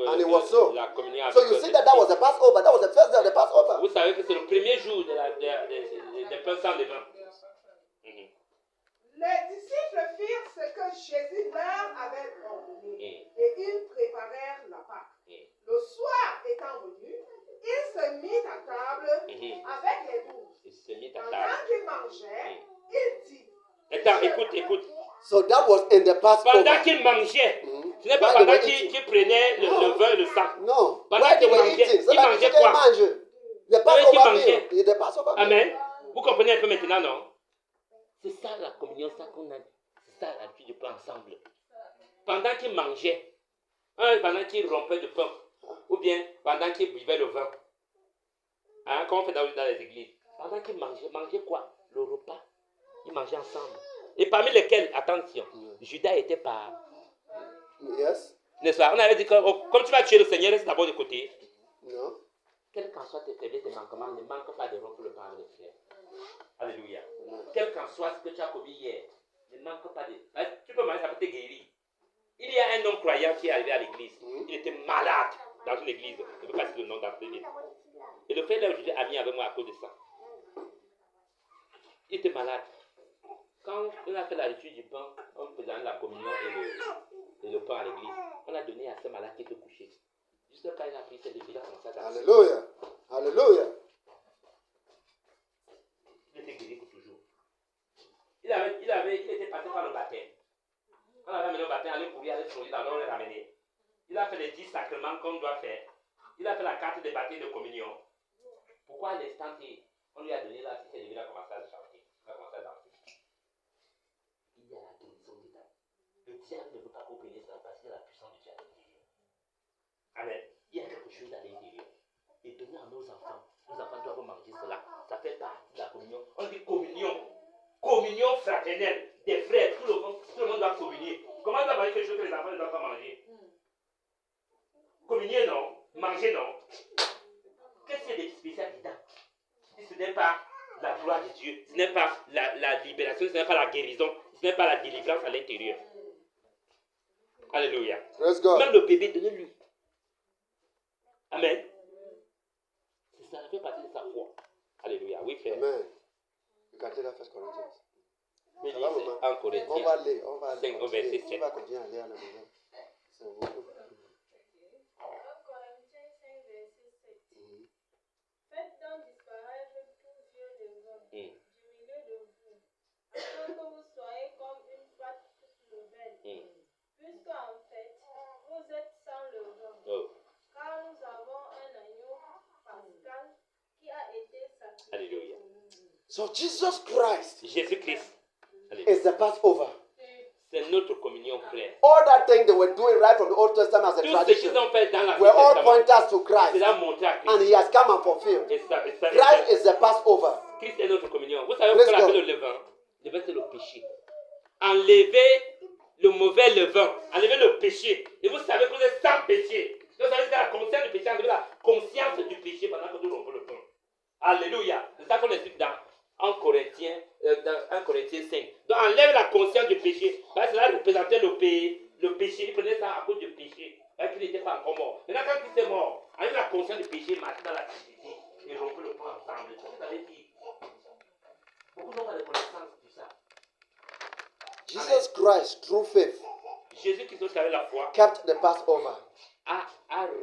And it was so. la communion avec So you see that was the Passover. That was the first day of the Passover. Vous savez que c'est le premier jour des pains sans levain. Mhm. Les disciples firent ce que Jésus leur avait ordonné et ils préparèrent la Pâque. Le soir étant venu, il se mit à table avec les 12. Il se mit à Pendant table. qu'il mangeait, il dit, Attends, écoute. So that was in the Passover. Pendant qu'il mangeait, ce n'est pas While they pendant were qu'il eating. prenait le vin et le sang. No. Pendant While they qu'il were mangeait, eating. So il that mangeait they quoi? mange. The qu'il Passover mangeait. meal. The Passover meal. Amen. Vous comprenez un peu maintenant, non? C'est ça la communion, ça qu'on a. C'est ça la vie du pain ensemble. Pendant qu'il mangeait, pendant qu'il rompait le pain, ou bien pendant qu'il buvait le vin, hein, comme on fait dans les églises, pendant qu'il mangeait quoi? Le repas. Ils mangeaient ensemble. Et parmi lesquels, attention, Judas était par. Yes. N'est-ce pas? On avait dit que comme tu vas tuer le Seigneur, reste d'abord de côté. No. Quel qu'en soit tes faiblesses, tes manquements, ne manque pas de rompre le pain avec le frère. Alléluia. Quel qu'en soit ce que tu as commis hier, ne manque pas de. Tu peux manger, ça peut te guérir. Il y a un homme croyant qui est arrivé à l'église. Il était malade dans une église. Je ne peux pas citer le nom dans l'église. Et le frère l'a aujourd'hui ami avec moi à cause de ça. Il était malade. Quand on a fait la lecture du pain, on faisait la communion et le pain à l'église, on a donné à ce malade qui était couché. Jusqu'à quand il a pris cette église, il a commencé à danser. Hallelujah. Hallelujah. Il était guéri pour toujours. Il était passé par le baptême. On l'avait amené au baptême, allait courir, allait sourire, alors on l'a ramené. Il a fait les 10 sacrements qu'on doit faire. Il a fait la carte de baptême de communion. Pourquoi à l'instant T, on lui a donné là, c'est qu'il a commencé à chanter, il a commencé à danser. Il y a la guérison dedans. Le diable ne veut pas qu'on bénisse ça parce qu'il y a la puissance du diable à l'intérieur. Amen. Il y a quelque chose à l'intérieur. Et donner à nos enfants doivent manger cela. Ça fait partie de la communion. On dit communion. Communion fraternelle. Des frères. Tout le monde doit communier. Comment on va manger quelque chose que les enfants ne doivent pas manger? Communier, non. Manger, non. Qu'est-ce qu'il y a de spécial dedans? Ce n'est pas la gloire de Dieu. Ce n'est pas la libération. Ce n'est pas la guérison. Ce n'est pas la délivrance à l'intérieur. Alléluia. Praise God. Même le bébé, donnez-lui. Amen. Ça fait partie de sa foi. Alléluia. Oui, frère. Amen. You can take that First Corinthians. Mais Ça va, lisez maman? en On va Corinthiens. aller, on va aller. 5 au verset On 7. va continuer à lire à la maison. C'est beaucoup. 1 Corinthiens 5, verset 7. Faites donc disparaître tout vieux levain du milieu de vous, afin que vous soyez comme une pâte toute nouvelle. Puisqu'en fait, vous êtes sans levain. Oh. Car nous avons un agneau pascal qui a été sacrifié. Alléluia. pour nous. So Jesus Christ Jésus-Christ. Alléluia. is the Passover. C'est notre communion, frère. All that thing they were doing right from the Old Testament as a Tout ce qu'ils tradition ont fait dans l'Ancien were all Testament, pointers to c'est Christ. là montrer à And Christ. he has come and fulfilled. Christ is the Passover. Christ est notre communion. Vous savez Praise pourquoi on God. appelle le levain? Le levain, c'est le péché. Enlever le mauvais levain. Enlever le péché. Et vous savez que vous êtes sans péché. Donc ça veut dire que la conscience du péché, enlever la conscience du péché pendant que nous rompons le pain. Alléluia. C'est ça qu'on explique dans 1 Corinthiens 5. Donc enlève la conscience du péché. Parce que cela représentait le péché. Il prenait ça à cause du péché. Parce qu'il n'était pas encore mort. Maintenant quand il était mort, enlève la conscience du péché, marche dans la société. Et rompre le point ensemble. C'est ce que ça veut dire. Beaucoup n'ont pas de connaissance de ça. Jesus Christ, through faith, Jésus qui avec la foi kept the Passover. a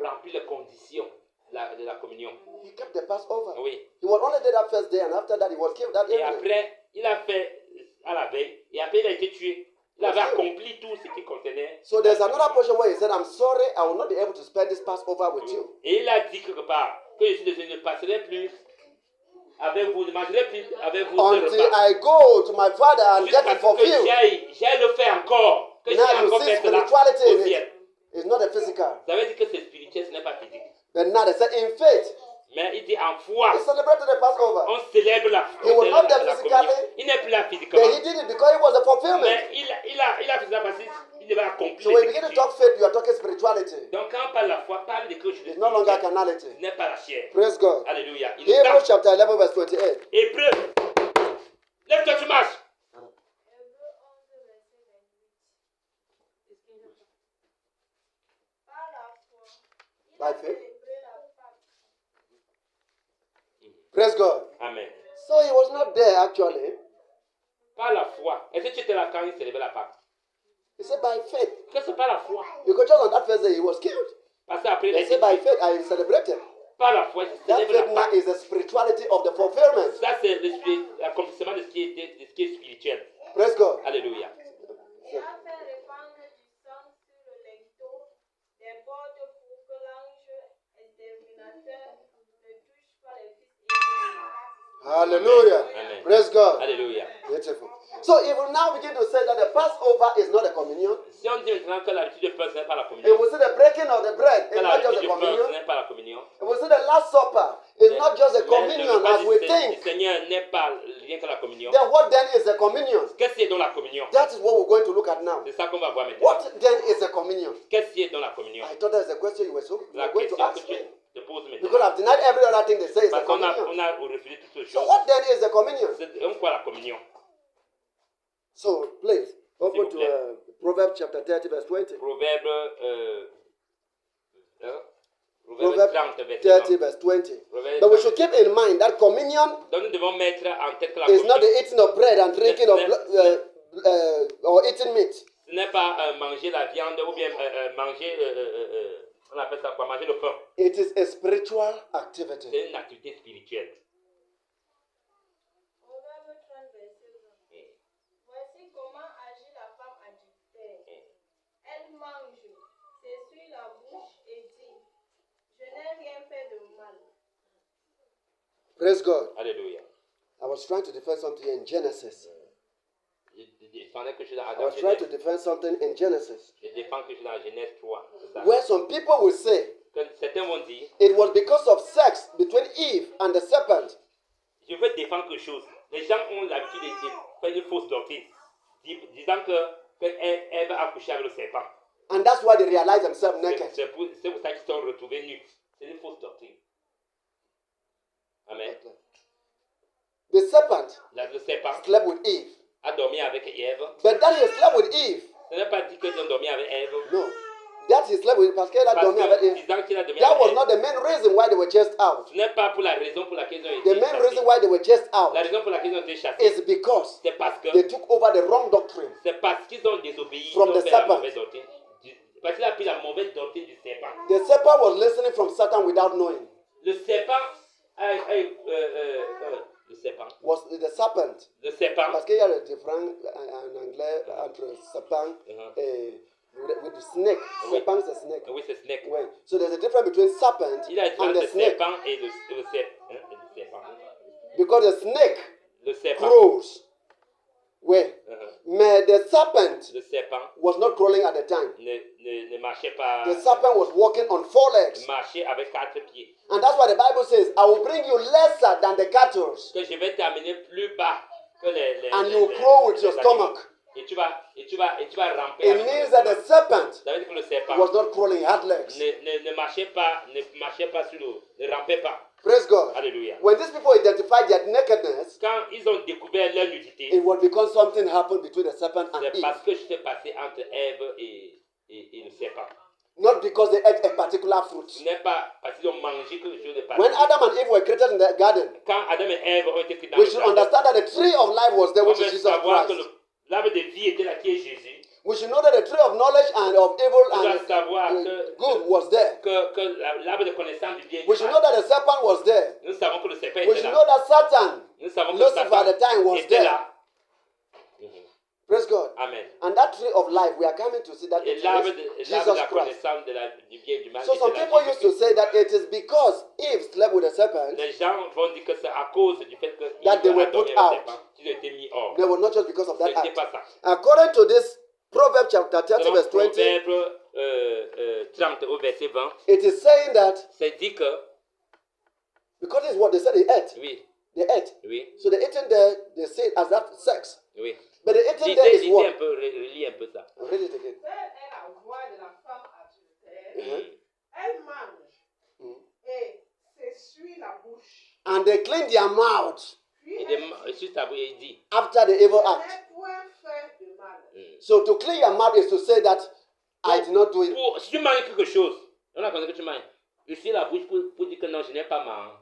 rempli les conditions de la communion. He kept the Passover. Oui. He was only there that first day, and after that, he was killed that Et evening. après, il a fait à la veille. Et après, il a été tué. Il avait accompli tout ce qui contenait. So there's another portion where he said, I'm sorry, I will not be able to spend this Passover with you. Et il a dit quelque part que je suis désolé, je ne passerai plus avec vous, ne mangerai plus avec vous. Until I go to my Father and get it Que fulfilled. j'aille le faire encore. Que Now j'aille you encore see faire cela spirituality au in ciel. it. It's not a physical. Ça veut dire que c'est spirituel, ce n'est pas physique. But now they said, in faith, Mais il dit en foi. he celebrated the Passover. On célèbre la He was not there communion. physically. Il n'est plus là physiquement. But he did it because it was a fulfillment. Mais il a fait ça parce qu'il devait accomplir. So when you les begin to Écritures. talk faith, you are talking spirituality. Donc quand on parle de la foi, parle de quelque chose de It's no longer spirituel. carnality. Ce n'est pas la chair. Praise God. Alléluia. Il est Hebrews dans chapter 11, verse 28. Hébreu. Lève-toi, tu marches. Hébreux 11, verset 28. Par la foi, il By a faith. célébré la Pâque. Praise God. Amen. So he was not there actually. Par la foi. Est-ce que tu étais là quand il célébrait la Pâque? He said by faith. Que c'est pas la foi. Because just on that first day he was killed. Parce qu'après, il a They été said by tué. faith I celebrated. Par la foi, je That célèbre faith la now Pâque. is the spirituality of the fulfillment. Ça, c'est l'accomplissement de ce qui est spirituel. Praise God. Alléluia. Et a fait répandre du sang sur le linteau des portes pour que l'ange exterminateur ne touche pas les fils d'Israël. Hallelujah. Amen. Praise God. Alléluia. Beautiful. So if we now begin to say that the Passover is not a communion, Si on dit maintenant que l'habitude de pain, ce n'est pas la and communion. we say the breaking of the bread Que is not just l'habitude a du pain, ce communion, n'est pas la communion. and we say the Last Supper is not just a Mais le communion repas as we du think, Seigneur n'est pas rien que la communion. then what then is a communion? Qu'est-ce qui est dans la communion? That is what we're going to look at now. C'est ça qu'on va voir maintenant. What then is a communion? Qu'est-ce qui est dans la communion? I thought that was a question you were La going to question ask que me. tu te poses Because maintenant. I've denied every other thing they say is a Parce qu'on a, communion. on a refusé toutes ces So choses. what then is a communion? C'est quoi la communion? So please, open S'il vous to Proverbs chapter 30, verse 20. Proverbe, Proverbs 30, verset 30, 20. verse 20. Proverbe But we 30. should keep in mind that communion Donc nous devons mettre en tête que la is not communion, the eating of bread and drinking of or eating meat. ce n'est pas manger la viande ou bien manger, on appelle ça quoi? Manger le pain. It is a spiritual activity. C'est une activité spirituelle. Proverbe 30, verset 20. Voici comment agit la femme adultère. Elle mange, s'essuie la bouche et dit, je n'ai rien fait de mal. Praise God. Alléluia. I was trying to defend something in Genesis. Je défends quelque chose I dans was trying to Genèse. defend something in Genesis. Je défends quelque chose dans Genèse 3. C'est ça. Where some people will say Que certains vont dire, it was because of sex between Eve and the serpent. je veux défendre quelque chose. Les gens ont l'habitude de faire une fausse doctrine, disant que Ève a couché avec le serpent. And that's why they realize themselves naked. C'est pour ça qu'ils sont retrouvés nus. C'est une fausse doctrine. Amen. The serpent Le serpent slept with Eve. a dormi avec Ève. But that he slept with Eve. Ce n'est pas dit qu'ils ont dormi avec Ève. No. That he slept with parce qu'elle a Parce dormi avec que Eve. disant qu'il a dormi That avec was Ève. not the main reason why they were chased out. Ce n'est pas pour la raison pour laquelle ils ont The été main reason chassés. why they were chased out La raison pour laquelle ils ont été chassés, is because c'est parce they que took over the wrong doctrine. c'est parce qu'ils ont désobéi. From Ils ont the fait la serpent. mauvaise doctrine. Parce qu'il a pris la mauvaise doctrine du serpent. The serpent was listening from Satan without knowing. Le serpent le serpent. Was the serpent. Le serpent. Parce qu'il y a une différence en anglais entre serpent et with the snake. Oui. Serpent, c'est snake. Oui, c'est snake. Ouais. So there's a difference between serpent Il a and différence the le snake. serpent et le serpent. Because the snake Le serpent. grows. Ouais. Mais the serpent Le serpent was not crawling at the time. ne marchait pas. The serpent was walking on four legs. Marchait avec 4 pieds. And that's why the Bible says, I will bring you lesser than the cattle. Que je vais t'amener plus bas que les And you crow with your les stomach. animaux. Et tu vas ramper. It avec ton means that the estomac. serpent Ça veut dire que le serpent was not crawling, he had legs. ne marchait pas sur l'eau, ne rampait pas. Praise God. Alléluia. When these people identified their nakedness, Quand ils ont découvert leur nudité, it was because something happened between the serpent and c'est Eve. parce que je suis passé entre Ève et le serpent. Not because they ate a particular fruit. Ce n'est pas parce qu'ils ont mangé quelque chose de When particulier. Adam and Eve were created in the garden, Quand Adam et Ève ont été créés dans we le should jardin, understand that the tree of life was there, on which is veut Jesus savoir que Christ. l'arbre de vie était là, qui est Jésus. We should know that the tree of knowledge and of evil On doit and savoir que good was there. l'arbre de connaissance du bien et We du should mal. know that the serpent was there. Nous savons que le serpent We était should là. know that Satan, Nous savons que Lucifer at the time, was était there. là. Praise God. Amen. And that tree of life, we are coming to see that Et it l'arbre is de Jesus la Christ. connaissance du bien et du mal. So some était là, people Jésus used to Christ. say that it is because Eve slept with the serpent, Les gens vont dire que c'est à cause du fait que That they were a dormi put avec le out. serpent, qu'ils ont été mis hors. they were not just because of Ce that n'était act. pas ça. According to this Proverbs chapter 30 Selon verse 20, Proverbe 30 au verset 20, it is saying that, c'est dit que, because this is what they said they ate. oui, They ate. oui, So the eating there, they say it as that sex. oui. But the eating there is Lisez what? un peu, relis un peu ça. Read it again. Telle est la voix de la femme adultère. Mhm. Elle mange Mhm. et s'essuie la bouche. And they clean their mouth Puis Et elle sur sa bouche, il dit, after the evil ne act. n'est point fait de mal. So to clean your mouth is to say that I did not do it. si tu manges quelque chose, on a compris que tu manges, tu suis la bouche pour dire que non, je n'ai pas mangé.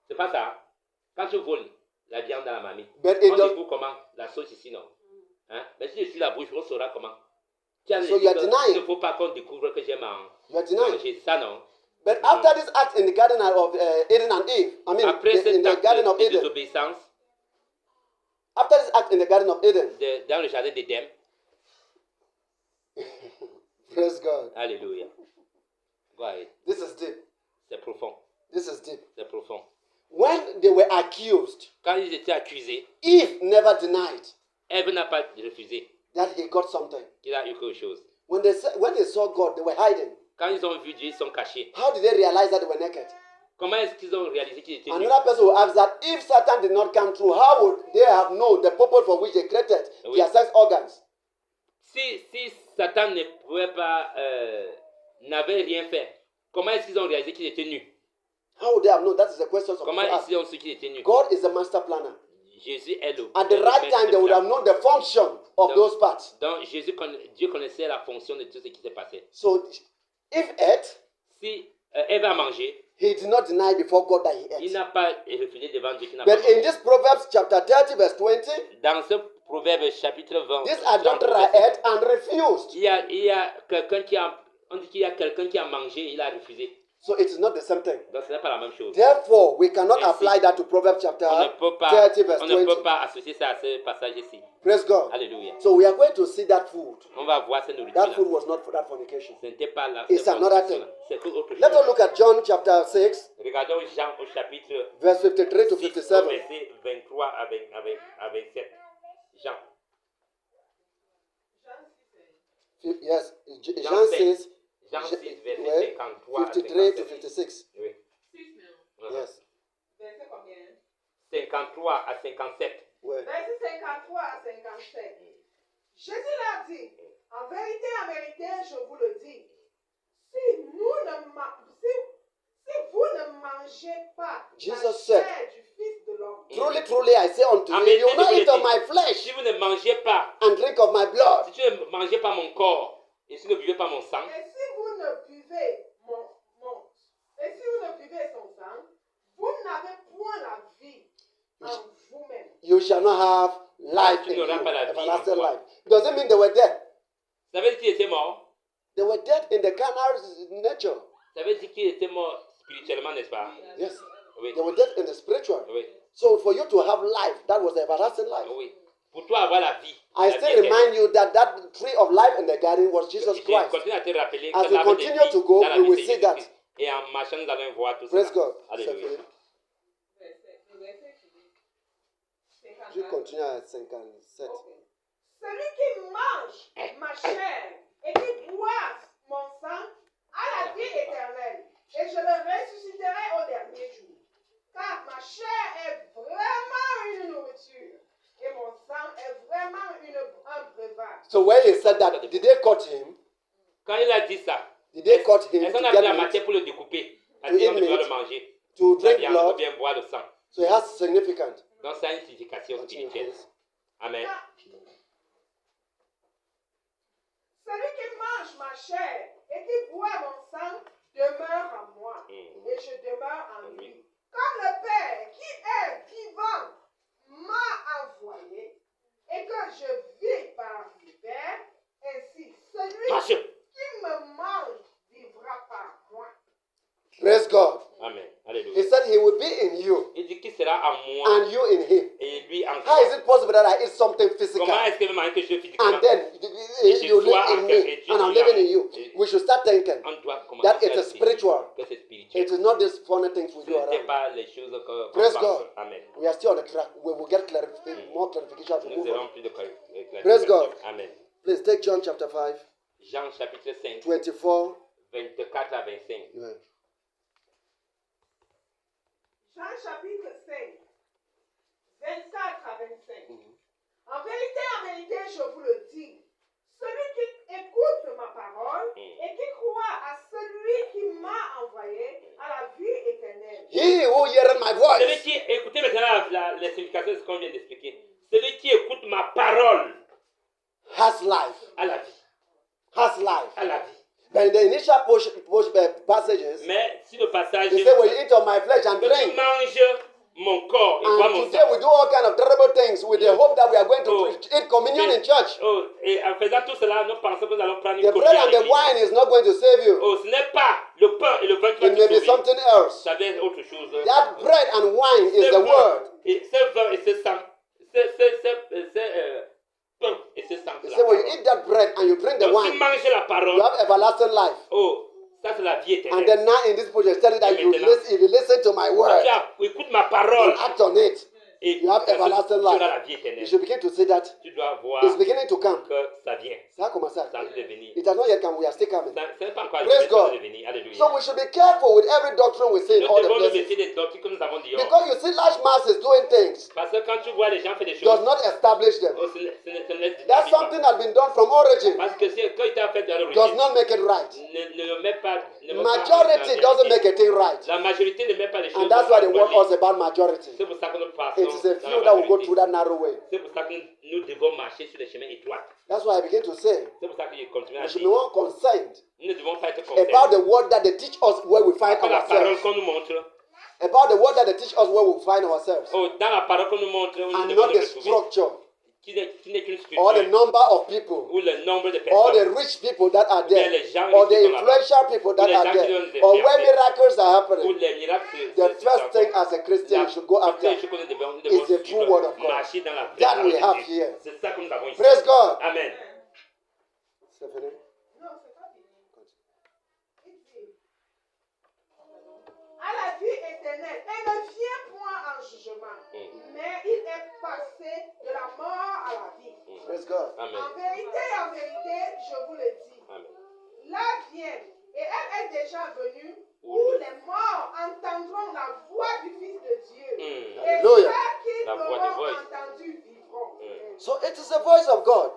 C'est pas ça. Quand tu voles la viande dans la marmite, But it on does, découvre comment la sauce ici, non? Hein? Mais si je suis la bouche, on saura comment. Tu as So dit you are que denying. il ne faut pas qu'on découvre que j'ai you are denying. mangé. Ça, non. But after this act in the garden of Eden and Eve, I mean, Après in cet the acte garden of de Eden, désobéissance, after this act in the garden of Eden, dans le jardin d'Éden, praise God. alléluia. Go ahead. This is deep. C'est profond. This is deep. C'est profond. When they were accused, Quand ils étaient accusés, Eve never denied Ève n'a pas refusé that he got something. qu'il a eu quelque chose. When they saw God, they were hiding. Quand ils ont vu Dieu, ils sont cachés. How did they realize that they were naked? Comment est-ce qu'ils ont réalisé qu'ils étaient nus? Another person will ask that if Satan did not come through, how would they have known the purpose for which they created Oui. their sex organs? Si Satan ne pouvait pas, n'avait rien fait, comment est-ce qu'ils ont réalisé qu'ils étaient nus? How would they have known? That is the question some Comment people est-ce ask. qu'ils ont su qu'ils étaient nus? God is the master planner. Jésus est le. At the le right maître time, de they would plan. have known the function of those parts. Donc Dieu connaissait la fonction de tout ce qui s'est passé. So if ate, Si Ève a mangé, he did not deny before God that he il ate. n'a pas refusé devant Dieu qu'il n'a pas But in mangé. this Proverbs chapter 30 verse 20, Dans ce proverbe chapitre 20, this 30, adulterer ate and refused. il y a quelqu'un qui a, on dit qu'il y a quelqu'un qui a mangé, il a refusé. So it is not the same thing. Donc ce n'est pas la même chose. Therefore, we cannot Ainsi, apply that to Proverbs chapter On ne peut pas, 30 verse on ne peut 20. pas associer ça à ce passage ici. Praise God. Alléluia. So we are going to see that food. On va voir cette nourriture. That food was not for that fornication. Ce n'était pas la It's another thing. c'est autre Let us chose. look at John chapter 6, Regardons Jean au chapitre verse 53 to 6, au 57. verset 23 à 27. Jean. Yes, Jean Jean 6, 6, Jean 6, verset ouais, 53 à 53 to 57. 56. Oui. 6 même. Yes. Verset combien? 53 à 57. Ouais. Verset 53 à 57. Jésus leur dit, en vérité, je vous le dis, si vous ne mangez pas Jesus la said, chair du Fils de l'homme, Truly, truly, I say unto you, Amen. you will not eat of my Si flesh vous ne mangez pas, and drink of my blood. si tu ne mangez pas mon corps, et si vous ne buvez pas mon sang, et si vous ne buvez et si vous ne buvez son sang, vous n'avez point la vie en vous-même. You shall not have life Tu in you, n'auras pas la vie everlasting en toi. life. Does it mean they were dead? ça veut dire qu'il était mort. They were dead in the carnal nature. Ça veut dire qu'il était mort spirituellement, n'est-ce pas? Yes. Oui. They were dead in the spiritual. Oui. So for you to have life, that was the everlasting life. Oui. Pour toi avoir la vie. I la still vie remind you that that tree of life in the garden was Jesus Je Christ. continue à te rappeler As que we l'arbre de continue vie to go, dans la we vie, will c'est see Jésus-Christ. that. Et en marchant, nous allons voir tout Praise ça. God. Alléluia. Stephanie, je 54. continue à 57. Ok. Celui qui mange ma chair et qui boit mon sang a la vie éternelle, et je le ressusciterai au dernier jour. Car ma chair est vraiment une nourriture, et mon sang est vraiment un breuvage. So when he said that, did they cut him? Quand il a dit ça, Did they cut him est-ce to qu'on a pris la get meat? matière pour le découper? To Est-ce qu'on eat doit meat? le manger? to la drink viande ou blood. bien boire le sang. So it has significance. Donc ça a une signification Continue, spirituelle. please. Amen. Celui qui mange ma chair et qui boit mon sang demeure en moi, et je demeure en lui. Comme le Père qui est vivant m'a envoyé, et que je vis par le Père, ainsi celui Marche. qui me mange vivra par moi. Praise God. Amen. He Alléluia. said he will be in you Il dit qu'il sera en moi and you in him. et lui en How is toi. it possible that I eat something physical Comment est-ce que même avec que je physiquement, and then you live in me and I'm living in you? We should start thinking on doit commencer that it à is spiritual. que c'est spirituel. It is not these funny things we Ce do n'était around. pas les choses que Praise pense. God. Amen. We are still on the track. We will get more clarification as we Nous move aurons on. plus de Praise God. Amen. Please take John chapter 5, Jean chapitre 5, 24. 24 à 25. Yeah. Jean chapitre 5, 24 à 25. En vérité, je vous le dis, celui qui écoute ma parole et qui croit à celui qui m'a envoyé a la vie éternelle. He who heareth my Celui voice qui, écoutez maintenant l'explication de ce qu'on vient d'expliquer. Celui qui écoute ma parole has life. à la vie. Has life. À la vie. But in the initial passages, Mais si le passage, he said, "When you eat of my flesh and que tu drink." manges mon corps et bois And mon today sang. we do all kind of terrible things with the hope that we are going to Oh. eat communion in church. Oh, et en faisant tout cela, nous pensons que nous allons prendre une The communion bread and à the l'église. wine is not going to save you. Oh, ce n'est pas le pain et le vin qui va It te may be sauver. something else. Ça vient autre chose. That bread and wine is Ce the vin word. et ce vin et ce sang, ce pain et ce sang, He c'est said, la when you parole. eat that bread and you drink the Donc, tu wine, manges la you parole. have everlasting life. Oh, ça c'est la vie And éternelle. then now in this project, tell you that Et maintenant, if you listen to my word Tu écoutes ma parole and act on it, et you have tu everlasting auras life. la vie you éternelle. should begin to see that Tu dois voir it's beginning to come. que ça vient. Ça a commencé à Ça de venir. It has not yet come. We are still coming. Ce n'est pas encore Praise arrivé, ça God. de venir. Alléluia. So we should be careful with every doctrine we see in Nous all the devons nous places. méfier des doctrines que nous avons dit. Because you see large masses doing things Parce que quand tu vois les gens faire des choses, does not establish them. oh, ce n'est That's something that's been done from origin. parce que quand il t'a fait à Does l'origine, not make it right. ne le met pas. Ne met Majority pas doesn't make a thing right. La majorité ne met pas les choses. And that's why they warn dans us about majority. C'est pour ça que nous passons It is a dans few la that will go majorité. through that narrow way. C'est pour ça que nous devons marcher sur les chemins étroits. That's why I begin to say C'est pour ça que je continue à we should dire. be more concerned Nous ne devons pas être about concerts. the word that they teach us where we find Dans la parole ourselves. qu'on nous montre, About the word that they teach us where we find ourselves. oh, dans la parole qu'on nous montre, où nous And devons not nous the retrouver. structure Qui n'est qu'une or the structure, number of people ou le nombre de or the personnes, rich people that are there les gens or the qui sont là-bas. influential people that les are gens qui there donnent des or where bienfaits. miracles are ou happening. les miracles. The first thing as a Christian you should go after Nous devons is the true word of God. marcher dans la vraie That we parole de have Dieu. here. C'est ça que nous avons ici. Praise God. Amen. Stephanie? Non, c'est pas fini. Il dit, à la vie éternelle, et ne vient point en jugement, mais il est passé de la mort à la vie. Praise God. Amen. En vérité, je vous le dis, Amen. l'heure vient, et elle est déjà venue, où les morts entendront la voix du Fils de Dieu. Et Hallelujah. ceux qui La voix du voice. l'auront entendu vivront. So it is the voice of God.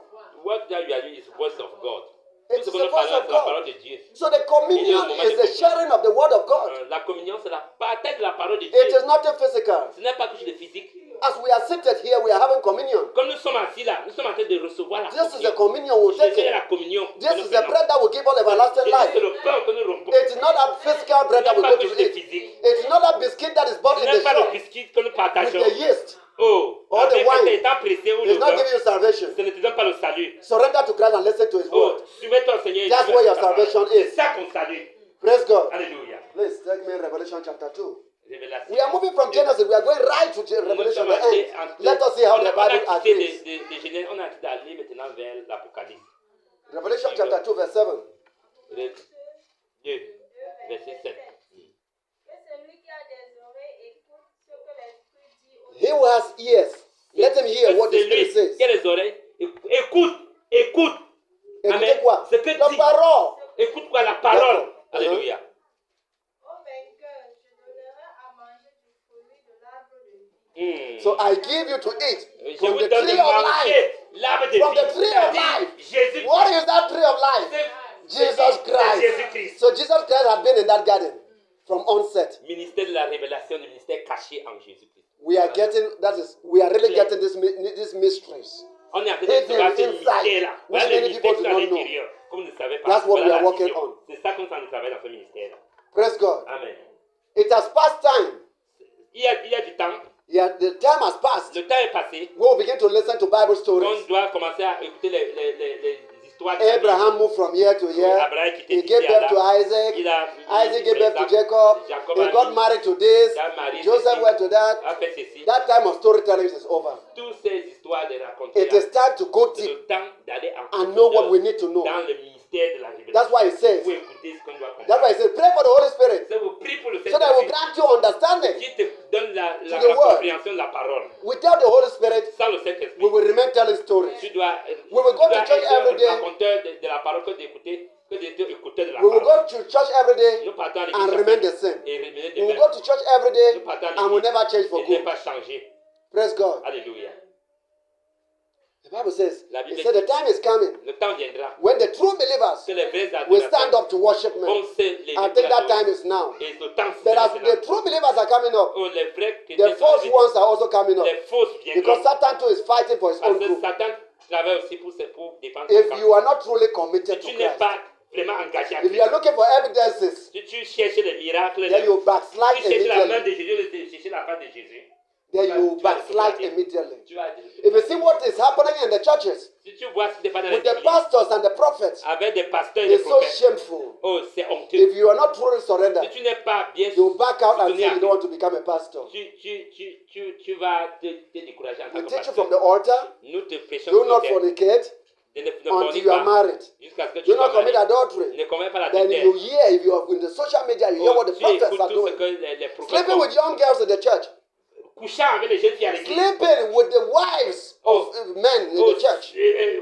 What that you are doing is the voice of God. It Tout is ce que the nous voice parlons, of c'est la God. parole de Dieu. So the communion is the sharing of the word of God. La communion, c'est la partage de la parole de It Dieu. is not a physical. Ce n'est pas quelque chose de physique. As we are seated here, we are having communion. Comme nous sommes assis là, nous sommes en train de recevoir la This is the communion. communion we're Jésus est taking. la communion. que This nous is the faisons. bread that will give us everlasting Jésus, c'est life. le pain que nous rompons. It is not a physical bread that Ce we n'est go pas quelque to chose de eat. physique. It is not a biscuit that is bought Ce in n'est the pas le shop biscuit que nous with partageons. the yeast. Oh, Or the avec wine. étant pressé ou le It's not vin, giving you salvation. ce ne te donne pas le salut. Surrender to Christ and listen to His Oh, word. soumets-toi au Seigneur. et That's tu where vas your sa parole. salvation C'est is. ça qu'on salue. Praise God. Alléluia. Please take me Revelation chapter 2. Révélation. We are moving from Genesis. We are going right to Nous Revelation, sommes the allés end. en- Let us see how on the a Bible quitté agrees. de Genèse, on a quitté d'aller maintenant vers l'Apocalypse. Revelation chapter 2, verse 7. 2, verset 7. Que celui qui a des oreilles écoute ce que l'Esprit dit aux He who has ears, let him hear what the C'est lui Spirit says. qui a les oreilles. Écoute, écoute. Écoutez Amen. quoi? Ce que La dit. parole. Écoute quoi la parole. D'accord. Alléluia. Au vainqueur, je donnerai à manger du fruit de l'arbre de vie. So I give you to eat Je from vous the donne tree de of life. manger l'arbre de From vie. the tree of C'est-à-dire life. Jésus. What is that tree of life? Jesus Christ. Jésus-Christ. So Jesus Christ had been in that garden. from onset. Ministère de la révélation, le ministère caché en Jésus-Christ. We are really Claire. getting these mysteries. On est en train de Hidden recevoir ce inside, ministère-là. which Voilà le many ministère people qui do est à not know. l'intérieur. Comme vous ne savez pas. That's what Voilà we are la working vision. on. C'est ça qu'on est en train de travailler dans ce ministère-là. Praise God. Amen. It has passed time. Il y a du temps. Yeah, the time has passed. Le temps est passé. We'll begin to listen to Bible On stories. doit commencer à écouter les histoires de la Bible. Abraham moved from year to year. Abraham quittait He d'ici gave à birth to là. Isaac. Il a Isaac gave birth to Isaac. Jacob. Jacob He a got dit- married to this. Il a marié Joseph ceci, went to that. a fait ceci. That time of storytelling is over. Toutes ces histoires de raconter It là, is time to go c'est deep le temps d'aller en and know what profondeur we need to know. dans le ministère de la révélation. That's why it says. Pour écouter ce qu'on doit That's why comprendre. it says, pray for the Holy Spirit Ça vous prie pour le so that will Saint-Esprit grant you understanding. qui te donne la the word. compréhension de la parole. Without the Holy Spirit, Sans le we Saint-Esprit, will remain telling stories. tu dois, We will go to church être every day. raconteur de la parole que d'écouter, que d'être écouteur de la We will parole. go to church every day Nous partons à and l'église remain the chaque same. et revenir de We will même. go to church every day Nous partons à and will l'église never change for et ne good. pas changer. Praise God. Alléluia. The Bible says, La Bible it said the time is coming Le temps viendra when the true believers que les vrais will stand adorateurs up to worship vont me. se lever I pour think that adorer. time is now. Et le temps But as c'est the true believers are coming up, Oh, les vrais the chrétiens sont false arrivés. ones are also coming up. Les fausses Because viendront. Satan too is fighting for his own Parce que group. Satan travaille aussi pour défendre son If camp. you are not truly Si committed to tu n'es Christ, pas vraiment engagé à if you are Christ, looking for evidences, si tu cherches les miracles, then you tu backslide cherches la main immediately. de Jésus, tu cherches la face de Jésus, Then you tu vas backslide te immediately. tu vas If you see what is happening in the churches si tu vois ce qui se passe dans les with the églises, pastors and the prophets, avec des pasteurs et des it's so prophètes, shameful. oh, c'est honteux. If you are not truly surrendered, Si tu n'es pas bien you back out and soutenu say à you don't want to become a pastor. tu vas te décourager en tant We que teach you pasteur. from the altar, Nous te prêchons do sur not le terre. fornicate Ne until fornique you are pas married. jusqu'à ce que tu Do sois not commit marié. adultery. Ne commets pas la Then you hear, if you are in the social media, you hear what the tu prophets écoutes are tout ce doing. que les prophètes Sleeping font. with young girls in the church. Couchant avec les jeunes filles à l'église. Sleeping with the wives of men in the church.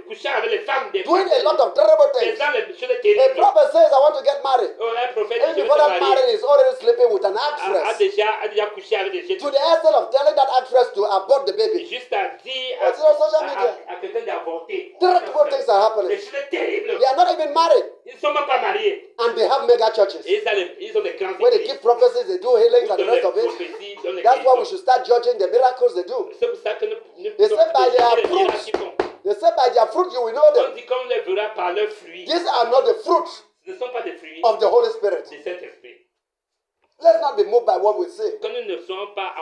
Couchant avec les femmes des Doing a lot of terrible things. faisant les choses A terribles. prophet says, I want to get married. Oh, un prophète And dit, je veux before te that marier. marriage is already sleeping with an A actress. déjà couché avec des jeunes To the extent of telling that actress to abort the baby. juste à dire It's on social media. à quelqu'un d'avorter. Terrible things are Des happening. choses terribles. They are not even married. Ils ne sont même pas mariés. And they have mega churches. Et ils ont des grands Where they églises. give prophecies, they do healings Où and the dans rest les of it. prophéties, dans les That's why we guérisons. should start judging the miracles they do. C'est pour ça que nous They said by their les miracles fruits. qu'ils font. They say by their fruit you will know On them. dit qu'on les verra par leurs fruits. These are not the fruits Ce ne sont pas des fruits of the Holy Spirit. du Saint-Esprit. Let's not be moved by what we say. Que nous ne soyons pas